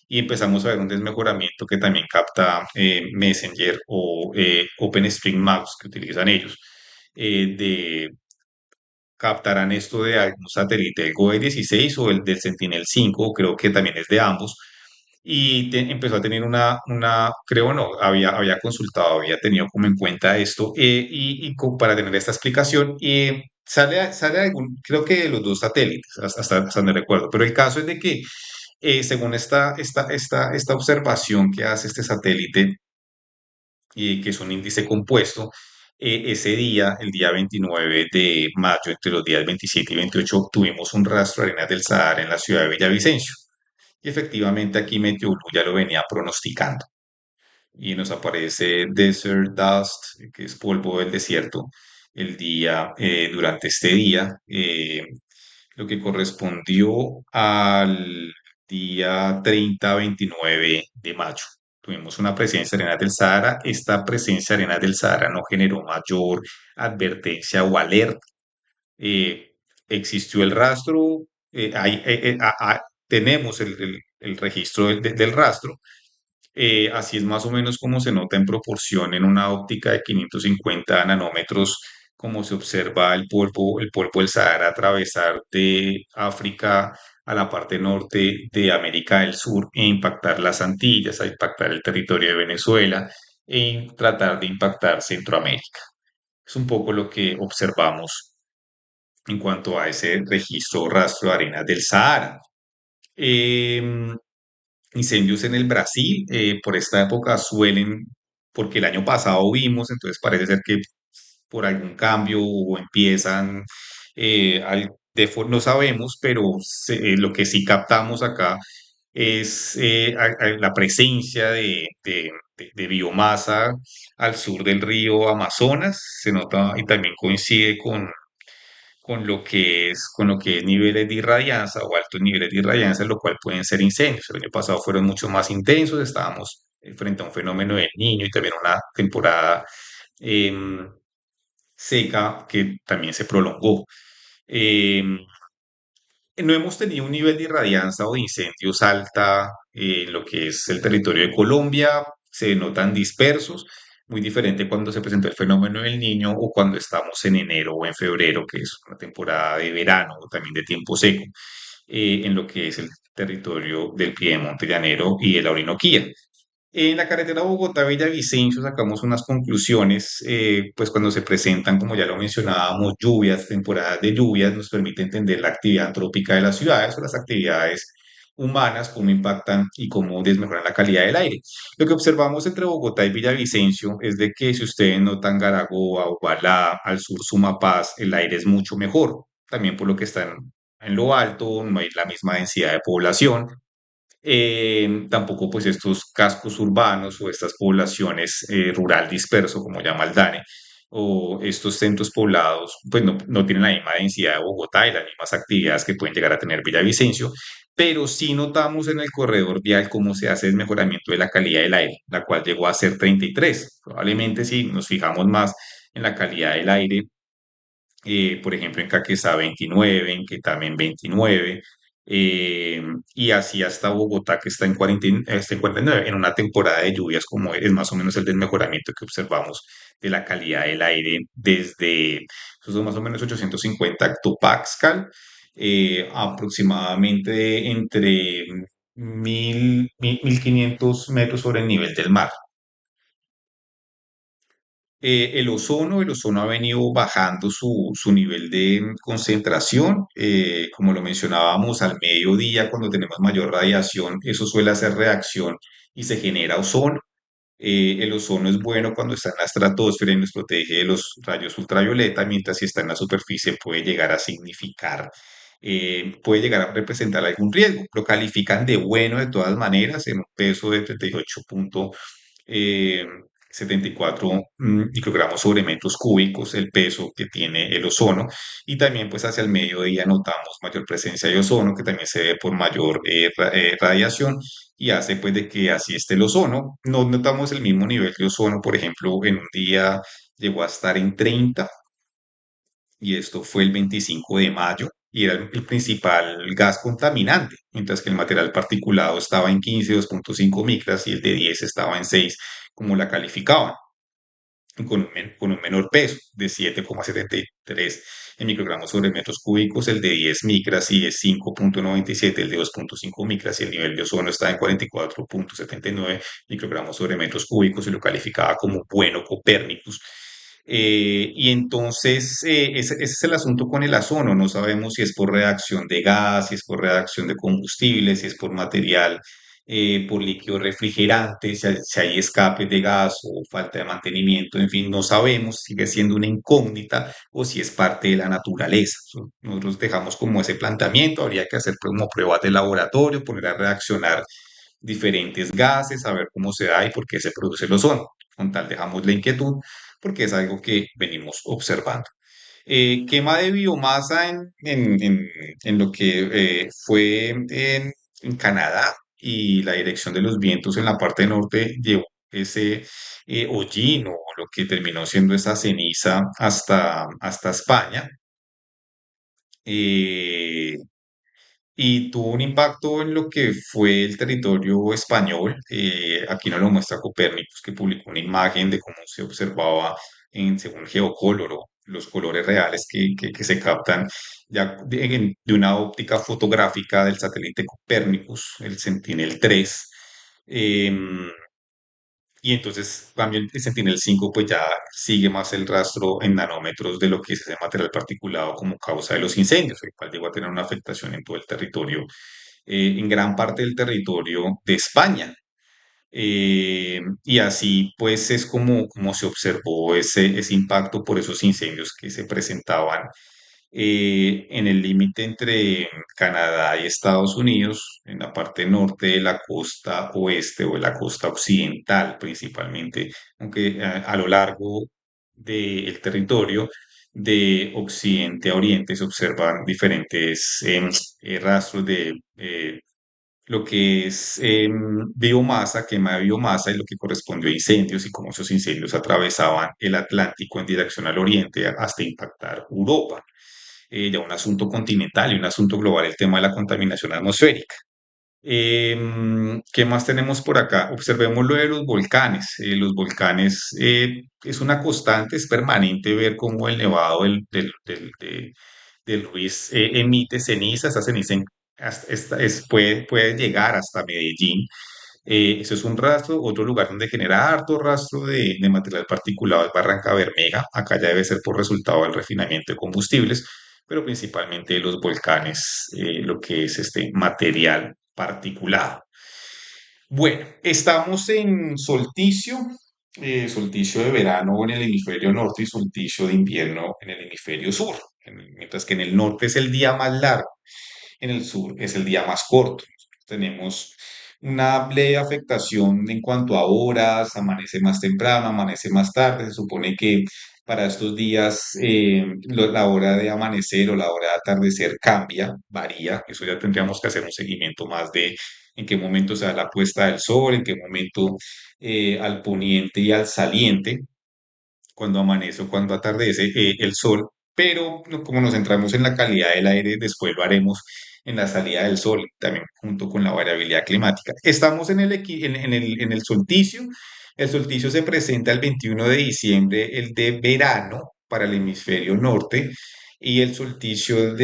y empezamos a ver un desmejoramiento que también capta Messenger o OpenStreetMaps que utilizan ellos, de captarán esto de algún satélite, el GOE-16 o el del Sentinel-5, creo que también es de ambos, y empezó a tener creo no, había consultado, había tenido como en cuenta esto, para tener esta explicación, sale algún, creo que de los dos satélites, hasta donde recuerdo, pero el caso es de que según esta observación que hace este satélite, que es un índice compuesto, ese día, el día 29 de mayo, entre los días 27 y 28, tuvimos un rastro de arenas del Sahara en la ciudad de Villavicencio. Y efectivamente aquí Meteorología ya lo venía pronosticando. Y nos aparece Desert Dust, que es polvo del desierto, durante este día, lo que correspondió al día 30-29 de mayo. Tuvimos una presencia de arenas del Sahara. Esta presencia de arenas del Sahara no generó mayor advertencia o alerta. eh, Existió el rastro, tenemos el registro del rastro. Así es más o menos como se nota en proporción en una óptica de 550 nanómetros, como se observa el polvo del Sahara atravesar de África a la parte norte de América del Sur e impactar las Antillas, a impactar el territorio de Venezuela, tratar de impactar Centroamérica. Es un poco lo que observamos en cuanto a ese registro rastro de arenas del Sahara. Em, Incendios en el Brasil, por esta época suelen, porque el año pasado vimos, entonces parece ser que por algún cambio o empiezan, no sabemos, pero lo que sí captamos acá es la presencia de biomasa al sur del río Amazonas, se nota y también coincide con lo que es niveles de irradianza o altos niveles de irradianza, lo cual pueden ser incendios. El año pasado fueron mucho más intensos, estábamos frente a un fenómeno del Niño y también una temporada em, seca que también se prolongó. Em, no hemos tenido un nivel de irradianza o de incendios alta en lo que es el territorio de Colombia, se notan dispersos, muy diferente cuando se presentó el fenómeno del Niño o cuando estamos en enero o en febrero, que es una temporada de verano o también de tiempo seco, en lo que es el territorio del Piedemonte Llanero y de la Orinoquía. En la carretera Bogotá-Villavicencio sacamos unas conclusiones, pues cuando se presentan, como ya lo mencionábamos, lluvias, temporadas de lluvias, nos permite entender la actividad antrópica de las ciudades o las actividades humanas, cómo impactan y cómo desmejoran la calidad del aire. Lo que observamos entre Bogotá y Villavicencio es de que si ustedes notan Garagoa, Ubalá, al sur Sumapaz, el aire es mucho mejor, también por lo que están en lo alto, no hay la misma densidad de población, tampoco pues estos cascos urbanos o estas poblaciones rural disperso, como llama el DANE, o estos centros poblados, pues no tienen la misma densidad de Bogotá y las mismas actividades que pueden llegar a tener Villavicencio, pero sí notamos en el corredor vial cómo se hace el mejoramiento de la calidad del aire, la cual llegó a ser 33. Probablemente si nos fijamos más en la calidad del aire, por ejemplo, en Caquetá 29, en Quetamén 29, y así hasta Bogotá, que está en 40, está en 49, en una temporada de lluvias, como es más o menos el desmejoramiento que observamos de la calidad del aire desde, esos son más o menos 850 hectopascal, aproximadamente entre 1500 metros sobre el nivel del mar. El ozono ha venido bajando su nivel de concentración. Como lo mencionábamos, al mediodía, cuando tenemos mayor radiación, eso suele hacer reacción y se genera ozono. El ozono es bueno cuando está en la estratosfera y nos protege de los rayos ultravioleta, mientras si está en la superficie puede llegar a significar, puede llegar a representar algún riesgo. Lo califican de bueno de todas maneras en un peso de 38,74 microgramos sobre metros cúbicos, el peso que tiene el ozono, y también pues hacia el mediodía notamos mayor presencia de ozono, que también se ve por mayor radiación y hace pues de que así esté el ozono. No notamos el mismo nivel de ozono, por ejemplo, en un día llegó a estar en 30 y esto fue el 25 de mayo y era el principal gas contaminante, mientras que el material particulado estaba en 15, 2,5 micras y el de 10 estaba en 6, como la calificaban con un menor peso de 7,73 en microgramos sobre metros cúbicos, el de 10 micras y es 5,97, el de 2,5 micras y el nivel de ozono está en 44,79 microgramos sobre metros cúbicos y lo calificaba como bueno Copérnicus. Y entonces ese es el asunto con el ozono, no sabemos si es por reacción de gas, si es por reacción de combustible, si es por material, por líquido refrigerante, si hay escapes de gas o falta de mantenimiento, en fin, no sabemos, sigue siendo una incógnita o si es parte de la naturaleza. Nosotros dejamos como ese planteamiento, habría que hacer como pruebas de laboratorio, poner a reaccionar diferentes gases, saber cómo se da y por qué se produce el ozono. Con tal dejamos la inquietud porque es algo que venimos observando. Quema de biomasa en lo que fue en Canadá y la dirección de los vientos en la parte norte llevó ese hollín o lo que terminó siendo esa ceniza hasta España. Eh, y tuvo un impacto en lo que fue el territorio español. Aquí nos lo muestra Copérnicus, que publicó una imagen de cómo se observaba según Geocóloro, los colores reales que se captan ya de una óptica fotográfica del satélite Copérnicus, el Sentinel-3. Y entonces, cambio el Sentinel-5, pues ya sigue más el rastro en nanómetros de lo que es ese material particulado como causa de los incendios, el cual llegó a tener una afectación en todo el territorio, en gran parte del territorio de España. Y así pues es como se observó ese impacto por esos incendios que se presentaban en el límite entre Canadá y Estados Unidos, en la parte norte de la costa oeste o de la costa occidental principalmente, aunque a lo largo del territorio de occidente a oriente se observan diferentes rastros de lo que es biomasa, quema de biomasa y lo que correspondió a incendios y cómo esos incendios atravesaban el Atlántico en dirección al oriente hasta impactar Europa. Ya un asunto continental y un asunto global, el tema de la contaminación atmosférica. ¿Qué más tenemos por acá? Observemos lo de los volcanes. Los volcanes es una constante, es permanente ver cómo el nevado del Ruiz emite ceniza. Esa ceniza puede llegar hasta Medellín. Eso es un rastro. Otro lugar donde genera harto rastro de material particulado es Barranca Bermeja. Acá ya debe ser por resultado del refinamiento de combustibles, pero principalmente los volcanes, lo que es este material particulado. Bueno, estamos en solsticio, solsticio de verano en el hemisferio norte y solsticio de invierno en el hemisferio sur, mientras que en el norte es el día más largo, en el sur es el día más corto. Tenemos una leve afectación en cuanto a horas, amanece más temprano, amanece más tarde. Se supone que para estos días la hora de amanecer o la hora de atardecer cambia, varía. Eso ya tendríamos que hacer un seguimiento más de en qué momento se da la puesta del sol, en qué momento al poniente y al saliente cuando amanece o cuando atardece el sol, pero como nos centramos en la calidad del aire, después lo haremos en la salida del sol, también junto con la variabilidad climática. Estamos en el solsticio. El solsticio se presenta el 21 de diciembre, el de verano para el hemisferio norte, y en el solsticio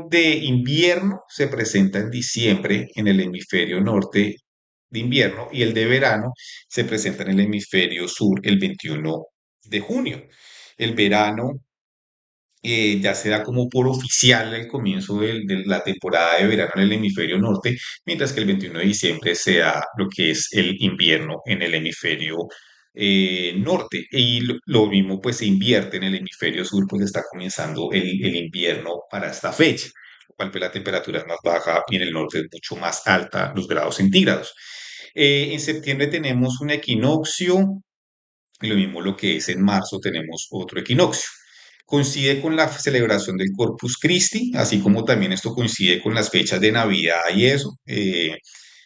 de invierno se presenta en diciembre en el hemisferio norte de invierno y el de verano se presenta en el hemisferio sur el 21 de junio. El verano ya se da como por oficial el comienzo de la temporada de verano en el hemisferio norte, mientras que el 21 de diciembre se da lo que es el invierno en el hemisferio norte. Y lo mismo pues se invierte en el hemisferio sur, pues está comenzando el invierno para esta fecha, lo cual pues la temperatura es más baja y en el norte es mucho más alta los grados centígrados. En septiembre tenemos un equinoccio y lo mismo lo que es en marzo tenemos otro equinoccio. Coincide con la celebración del Corpus Christi, así como también esto coincide con las fechas de Navidad y eso.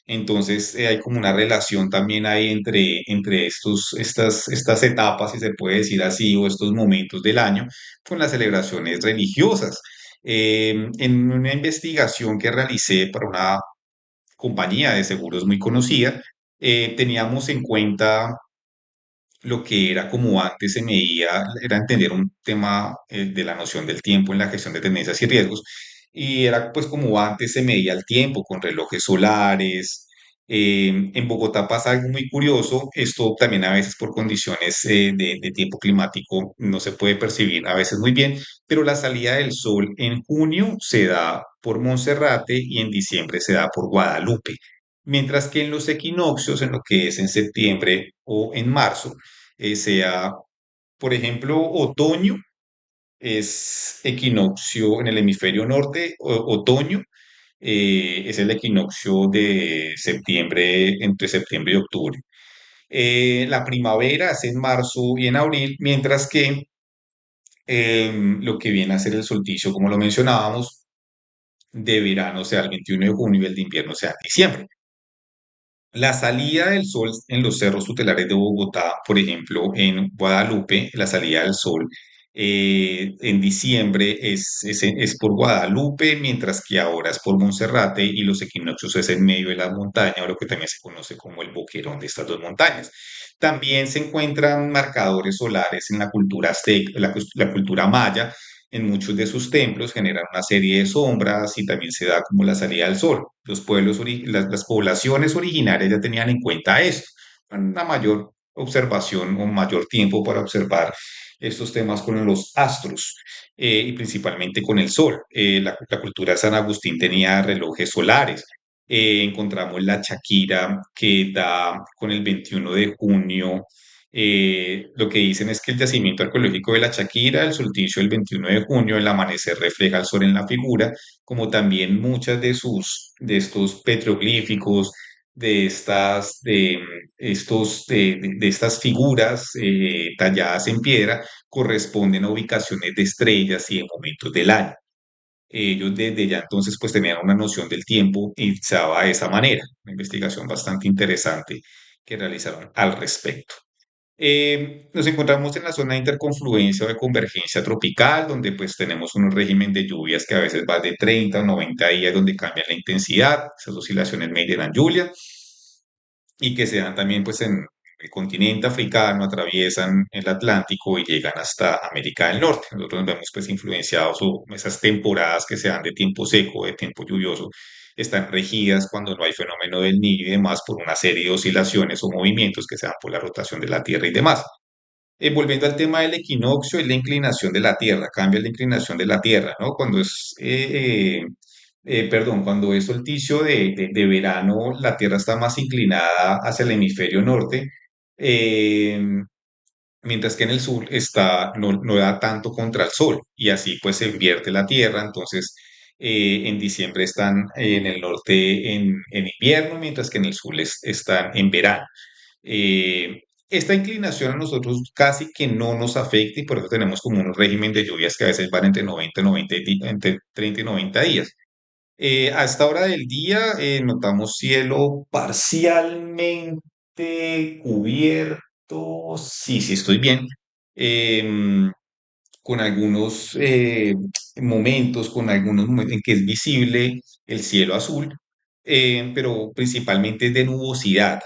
Entonces hay como una relación también ahí entre estas etapas, si se puede decir así, o estos momentos del año, con las celebraciones religiosas. En una investigación que realicé para una compañía de seguros muy conocida, teníamos en cuenta lo que era como antes se medía, era entender un tema de la noción del tiempo en la gestión de tendencias y riesgos, y era pues como antes se medía el tiempo con relojes solares. En Bogotá pasa algo muy curioso, esto también a veces por condiciones de tiempo climático no se puede percibir a veces muy bien, pero la salida del sol en junio se da por Monserrate y en diciembre se da por Guadalupe. Mientras que en los equinoccios, en lo que es en septiembre o en marzo, sea, por ejemplo, otoño es equinoccio en el hemisferio norte, otoño es el equinoccio de septiembre, entre septiembre y octubre. La primavera es en marzo y en abril, mientras que lo que viene a ser el solsticio, como lo mencionábamos, de verano sea el 21 de junio y el de invierno sea en diciembre. La salida del sol en los cerros tutelares de Bogotá, por ejemplo, en Guadalupe, la salida del sol en diciembre es por Guadalupe, mientras que ahora es por Monserrate y los equinoccios es en medio de la montaña, o lo que también se conoce como el boquerón de estas dos montañas. También se encuentran marcadores solares en la cultura azteca, la cultura maya, en muchos de sus templos generan una serie de sombras y también se da como la salida del sol. Los pueblos, las poblaciones originarias ya tenían en cuenta esto, una mayor observación o mayor tiempo para observar estos temas con los astros y principalmente con el sol. La cultura de San Agustín tenía relojes solares. Encontramos la Chaquira que da con el 21 de junio. Lo que dicen es que el yacimiento arqueológico de la Chaquira, el solsticio del 21 de junio, el amanecer refleja el sol en la figura, como también muchas de estos petroglíficos, de estas figuras talladas en piedra, corresponden a ubicaciones de estrellas y de momentos del año. Ellos desde ya entonces pues tenían una noción del tiempo y se daba de esa manera. Una investigación bastante interesante que realizaron al respecto. Nos encontramos en la zona de interconfluencia o de convergencia tropical, donde pues tenemos unos régimen de lluvias que a veces va de 30 o 90 días, donde cambian la intensidad, esas oscilaciones Medellín Julia, y que se dan también pues en el continente africano, atraviesan el Atlántico y llegan hasta América del Norte. Nosotros nos vemos pues influenciados o esas temporadas que se dan de tiempo seco, de tiempo lluvioso, están regidas cuando no hay fenómeno del niño y demás por una serie de oscilaciones o movimientos que se dan por la rotación de la Tierra y demás. Volviendo al tema del equinoccio, es la inclinación de la Tierra, cambia la inclinación de la Tierra, ¿no? Perdón, cuando es solsticio de verano, la Tierra está más inclinada hacia el hemisferio norte, eh, mientras que en el sur no da tanto contra el sol, y así pues se invierte la Tierra, entonces en diciembre están en el norte en invierno, mientras que en el sur están en verano. Esta inclinación a nosotros casi que no nos afecta y por eso tenemos como un régimen de lluvias que a veces van entre 90 entre 30 y 90 días. A esta hora del día notamos cielo parcialmente cubierto. Sí, sí, estoy bien. Em, con algunos momentos en que es visible el cielo azul, pero principalmente de nubosidad,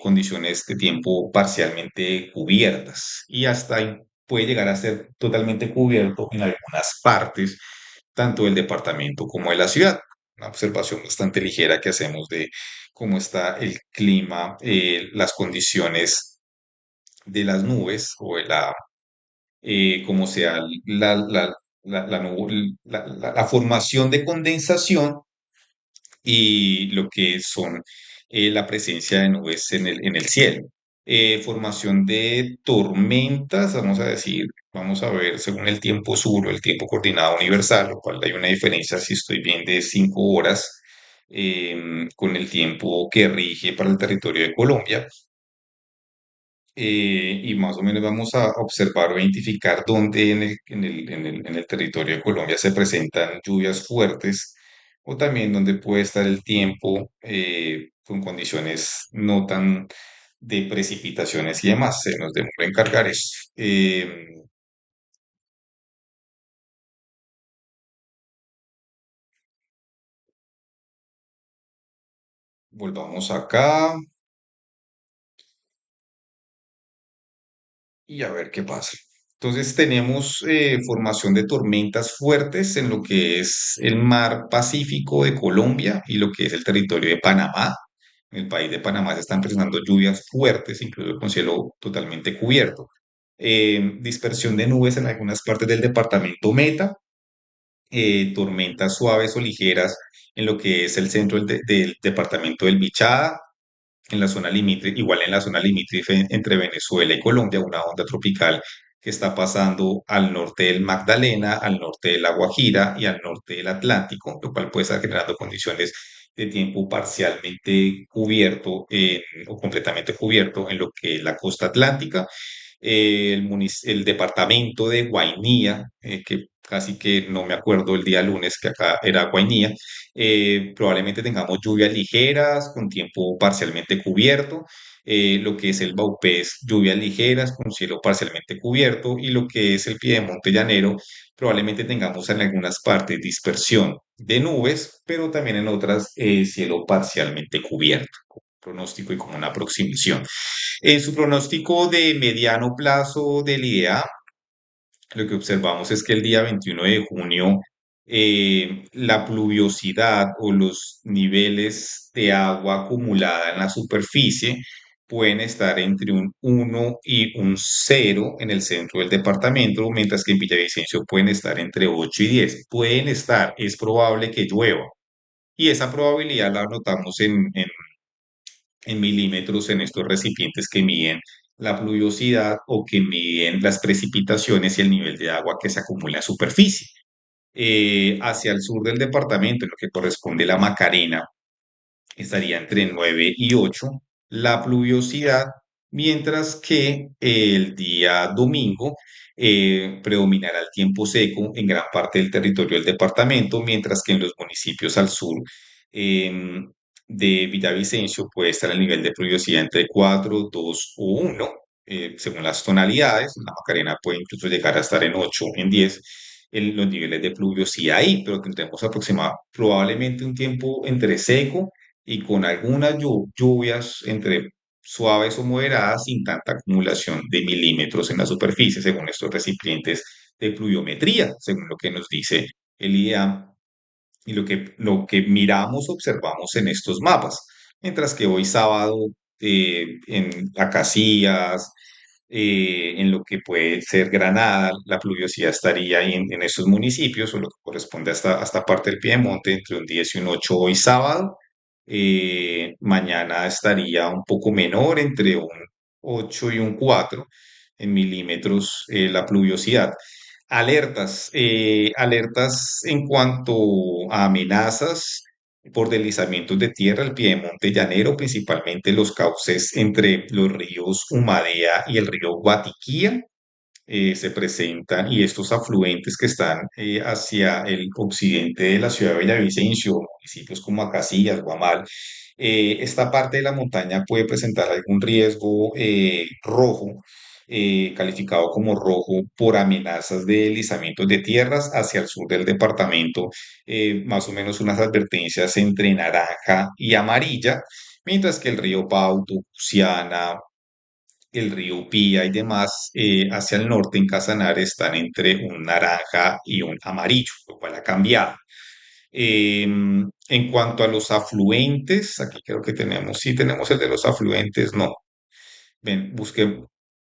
condiciones de tiempo parcialmente cubiertas y hasta ahí puede llegar a ser totalmente cubierto en algunas partes, tanto del departamento como de la ciudad. Una observación bastante ligera que hacemos de cómo está el clima, las condiciones de las nubes o de como sea la formación de condensación y lo que son la presencia de nubes en el cielo. Formación de tormentas, vamos a ver según el tiempo sur o el tiempo coordinado universal, lo cual hay una diferencia si estoy bien de 5 horas con el tiempo que rige para el territorio de Colombia. Y más o menos vamos a observar o identificar dónde en el territorio de Colombia se presentan lluvias fuertes o también dónde puede estar el tiempo con condiciones no tan de precipitaciones y demás. Se nos demora en cargar eso. Volvamos acá y a ver qué pasa. Entonces tenemos formación de tormentas fuertes en lo que es el mar Pacífico de Colombia y lo que es el territorio de Panamá. En el país de Panamá se están presentando lluvias fuertes, incluso con cielo totalmente cubierto. Dispersión de nubes en algunas partes del departamento Meta, tormentas suaves o ligeras en lo que es el centro del departamento del Bichada, en la zona limítrofe, igual en la zona limítrofe entre Venezuela y Colombia, una onda tropical que está pasando al norte del Magdalena, al norte de la Guajira y al norte del Atlántico, lo cual puede estar generando condiciones de tiempo parcialmente cubierto o completamente cubierto en lo que es la costa atlántica. El departamento de Guainía, que casi que no me acuerdo el día lunes que acá era Guainía, probablemente tengamos lluvias ligeras con tiempo parcialmente cubierto. Lo que es el Baupés, lluvias ligeras con cielo parcialmente cubierto. Y lo que es el Piedemonte Llanero, probablemente tengamos en algunas partes dispersión de nubes, pero también en otras cielo parcialmente cubierto. Pronóstico y como una aproximación. En su pronóstico de mediano plazo del IDEA, lo que observamos es que el día 21 de junio la pluviosidad o los niveles de agua acumulada en la superficie pueden estar entre un 1 y un 0 en el centro del departamento, mientras que en Villavicencio pueden estar entre 8 y 10. Pueden estar, es probable que llueva. Y esa probabilidad la anotamos en milímetros en estos recipientes que miden la pluviosidad o que miden las precipitaciones y el nivel de agua que se acumula en superficie. Hacia el sur del departamento, en lo que corresponde a la Macarena, estaría entre 9 y 8 la pluviosidad, mientras que el día domingo predominará el tiempo seco en gran parte del territorio del departamento, mientras que en los municipios al sur em, de Villavicencio puede estar el nivel de pluviosidad entre 4, 2 o 1, según las tonalidades. La Macarena puede incluso llegar a estar en 8, en 10 en los niveles de pluviosidad ahí, pero tendremos aproximadamente probablemente un tiempo entre seco y con algunas lluvias entre suaves o moderadas sin tanta acumulación de milímetros en la superficie, según estos recipientes de pluviometría, según lo que nos dice el IDEAM y lo que miramos, observamos en estos mapas. Mientras que hoy sábado, en Acacías, en lo que puede ser Granada, la pluviosidad estaría ahí en esos municipios, o lo que corresponde a esta parte del Piedemonte, entre un 10 y un 8 hoy sábado. Mañana estaría un poco menor, entre un 8 y un 4 en milímetros la pluviosidad. Alertas en cuanto a amenazas por deslizamientos de tierra, el piedemonte llanero, principalmente los cauces entre los ríos Humadea y el río Guatiquía, se presentan y estos afluentes que están hacia el occidente de la ciudad de Villavicencio, municipios como Acacías, Guamal, esta parte de la montaña puede presentar algún riesgo rojo, calificado como rojo por amenazas de deslizamientos de tierras hacia el sur del departamento, más o menos unas advertencias entre naranja y amarilla, mientras que el río Pauto, Cusiana, el río Pía y demás, hacia el norte en Casanare están entre un naranja y un amarillo, lo cual ha cambiado. En cuanto a los afluentes, aquí creo que tenemos, sí tenemos el de los afluentes, no. Ven,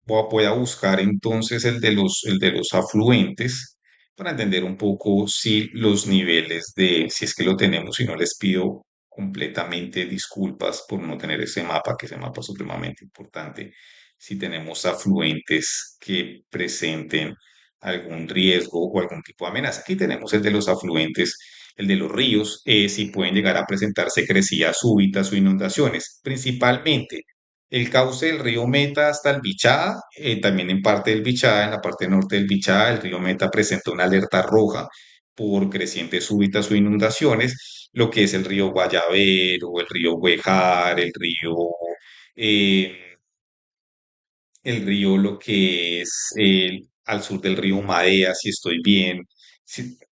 voy a buscar entonces el de los afluentes para entender un poco si los niveles si es que lo tenemos, y no les pido completamente disculpas por no tener ese mapa, que ese mapa es supremamente importante, si tenemos afluentes que presenten algún riesgo o algún tipo de amenaza. Aquí tenemos el de los afluentes, el de los ríos, si pueden llegar a presentarse crecidas súbitas o inundaciones, principalmente el cauce del río Meta hasta el Bichada, también en parte del Bichada, en la parte norte del Bichada, el río Meta presenta una alerta roja por crecientes súbitas o inundaciones, lo que es el río Guayavero, el río Güejar, eh, el río, lo que es al sur del río Madea, si estoy bien.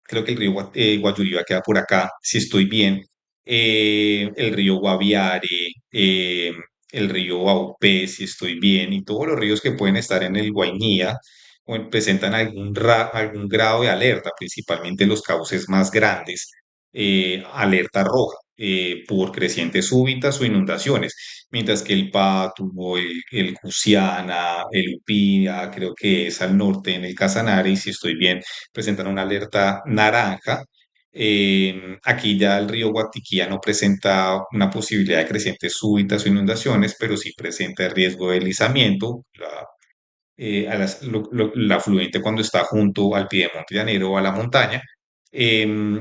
Creo que el río Guayuriba queda por acá, si estoy bien. El río Guaviare, el río Baupé, si estoy bien, y todos los ríos que pueden estar en el Guainía presentan algún grado de alerta, principalmente los cauces más grandes, alerta roja. Por crecientes súbitas o inundaciones, mientras que el Pátumo, el Cusiana, el Upía, creo que es al norte en el Casanare, y si estoy bien, presentan una alerta naranja. Aquí ya el río Guatiquía no presenta una posibilidad de crecientes súbitas o inundaciones, pero sí presenta el riesgo de deslizamiento. El afluente cuando está junto al piedemonte llanero o a la montaña. Em,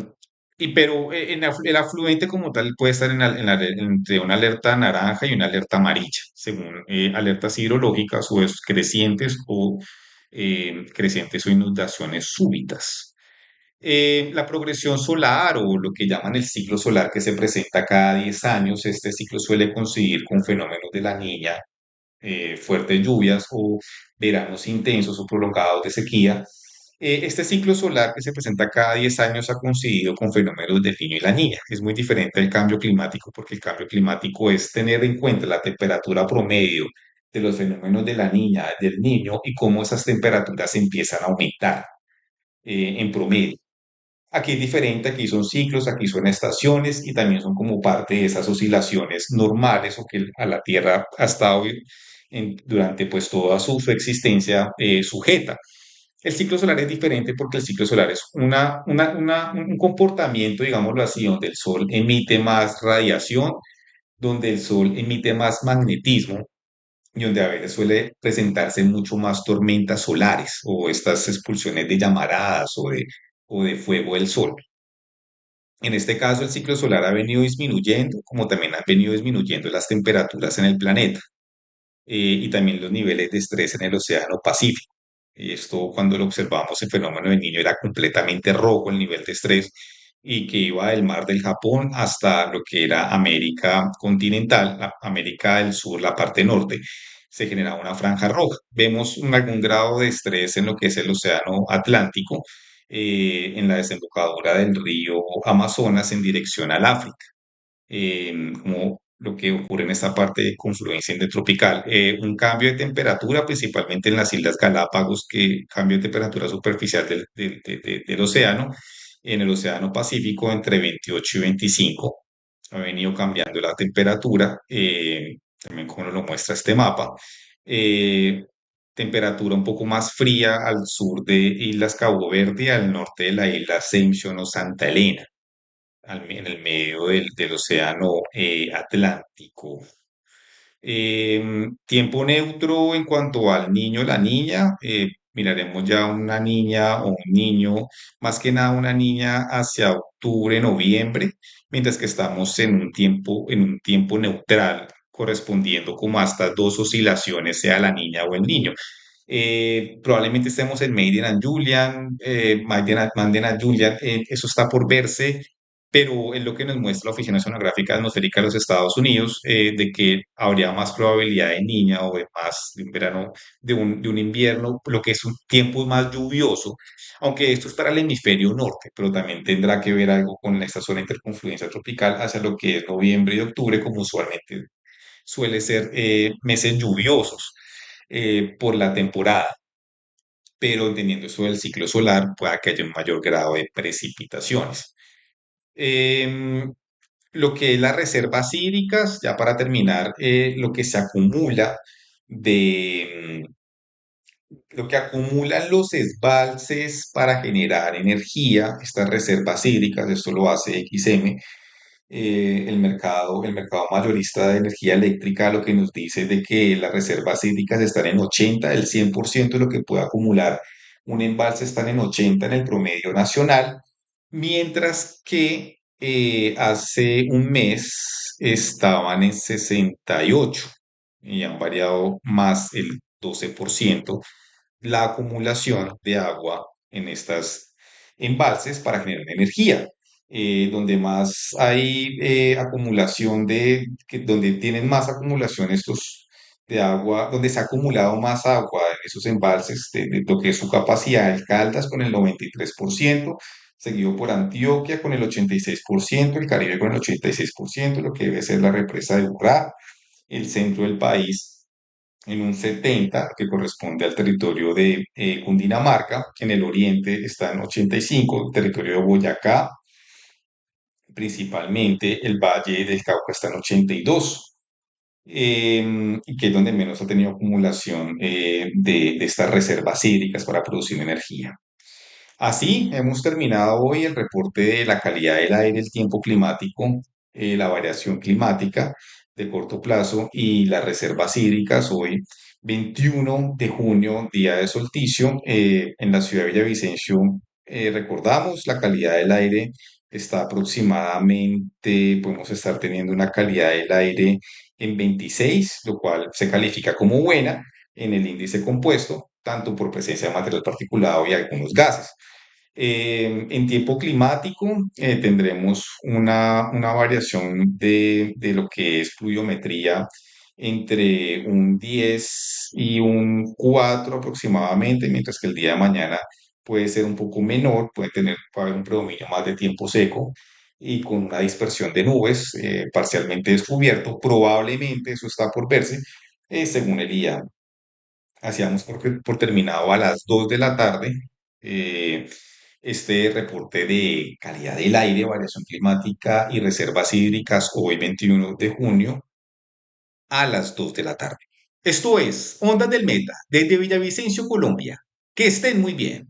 pero el afluente como tal puede estar entre una alerta naranja y una alerta amarilla, según alertas hidrológicas o crecientes o inundaciones súbitas. La progresión solar o lo que llaman el ciclo solar que se presenta cada 10 años, este ciclo suele coincidir con fenómenos de la niña, fuertes lluvias o veranos intensos o prolongados de sequía. Este ciclo solar que se presenta cada 10 años ha coincidido con fenómenos del Niño y la Niña. Es muy diferente al cambio climático porque el cambio climático es tener en cuenta la temperatura promedio de los fenómenos de la niña, del niño y cómo esas temperaturas empiezan a aumentar en promedio. Aquí es diferente, aquí son ciclos, aquí son estaciones y también son como parte de esas oscilaciones normales o que a la Tierra ha estado durante pues toda su existencia sujeta. El ciclo solar es diferente porque el ciclo solar es un comportamiento, digámoslo así, donde el Sol emite más radiación, donde el Sol emite más magnetismo y donde a veces suele presentarse mucho más tormentas solares o estas expulsiones de llamaradas o de fuego del Sol. En este caso, el ciclo solar ha venido disminuyendo, como también han venido disminuyendo las temperaturas en el planeta y también los niveles de estrés en el Océano Pacífico. Y esto, cuando lo observamos, el fenómeno del Niño era completamente rojo el nivel de estrés y que iba del mar del Japón hasta lo que era América continental, América del Sur, la parte norte, se generaba una franja roja. Vemos algún grado de estrés en lo que es el Océano Atlántico, en la desembocadura del río Amazonas en dirección al África como lo que ocurre en esta parte de confluencia intertropical. Un cambio de temperatura, principalmente en las Islas Galápagos, que cambio de temperatura superficial del océano, en el Océano Pacífico entre 28 y 25. Ha venido cambiando la temperatura, también como lo muestra este mapa. Eh, Temperatura un poco más fría al sur de Islas Cabo Verde, al norte de la isla Ascension o Santa Elena en el medio del océano Atlántico. Tiempo neutro en cuanto al niño, la niña. Miraremos ya una niña o un niño, más que nada una niña hacia octubre, noviembre, mientras que estamos en un tiempo neutral, correspondiendo como a estas dos oscilaciones, sea la niña o el niño. Probablemente estemos en Maiden and Julian, Manden and Julian, eso está por verse, pero es lo que nos muestra la Oficina Oceanográfica Atmosférica de los Estados Unidos, de que habría más probabilidad de niña o de más de un verano, de un invierno, lo que es un tiempo más lluvioso, aunque esto es para el hemisferio norte, pero también tendrá que ver algo con esta zona de interconfluencia tropical hacia lo que es noviembre y octubre, como usualmente suele ser meses lluviosos por la temporada, pero entendiendo eso del ciclo solar, pueda que haya un mayor grado de precipitaciones. Em, lo que es las reservas hídricas, ya para terminar, lo que se acumula lo que acumulan los esbalses para generar energía, estas reservas hídricas, esto lo hace XM, el mercado mayorista de energía eléctrica, lo que nos dice de que las reservas hídricas están en 80, el 100% de lo que puede acumular un embalse están en 80 en el promedio nacional, mientras que hace un mes estaban en 68 y han variado más el 12% la acumulación de agua en estas embalses para generar energía. Donde más hay acumulación donde tienen más acumulación estos de agua, donde se ha acumulado más agua en esos embalses de lo que es su capacidad, el Caldas con el 93%, seguido por Antioquia con el 86%, el Caribe con el 86%, lo que debe ser la represa de Urrá, el centro del país en un 70, que corresponde al territorio de Cundinamarca, en el oriente está en 85, el territorio de Boyacá, principalmente el Valle del Cauca está en 82, y que es donde menos ha tenido acumulación de estas reservas hídricas para producir energía. Así, hemos terminado hoy el reporte de la calidad del aire, el tiempo climático, la variación climática de corto plazo y las reservas hídricas. Hoy, 21 de junio, día de solsticio, en la ciudad de Villavicencio, recordamos, la calidad del aire está aproximadamente, podemos estar teniendo una calidad del aire en 26, lo cual se califica como buena en el índice compuesto, tanto por presencia de material particulado y algunos gases. En tiempo climático tendremos una variación de lo que es pluviometría entre un 10 y un 4 aproximadamente, mientras que el día de mañana puede ser un poco menor, puede haber un predominio más de tiempo seco y con una dispersión de nubes parcialmente descubierto. Probablemente eso está por verse, Según el día, hacíamos por terminado a las 2 de la tarde eh, este reporte de calidad del aire, variación climática y reservas hídricas hoy 21 de junio a las 2 de la tarde. Esto es Ondas del Meta desde Villavicencio, Colombia. Que estén muy bien.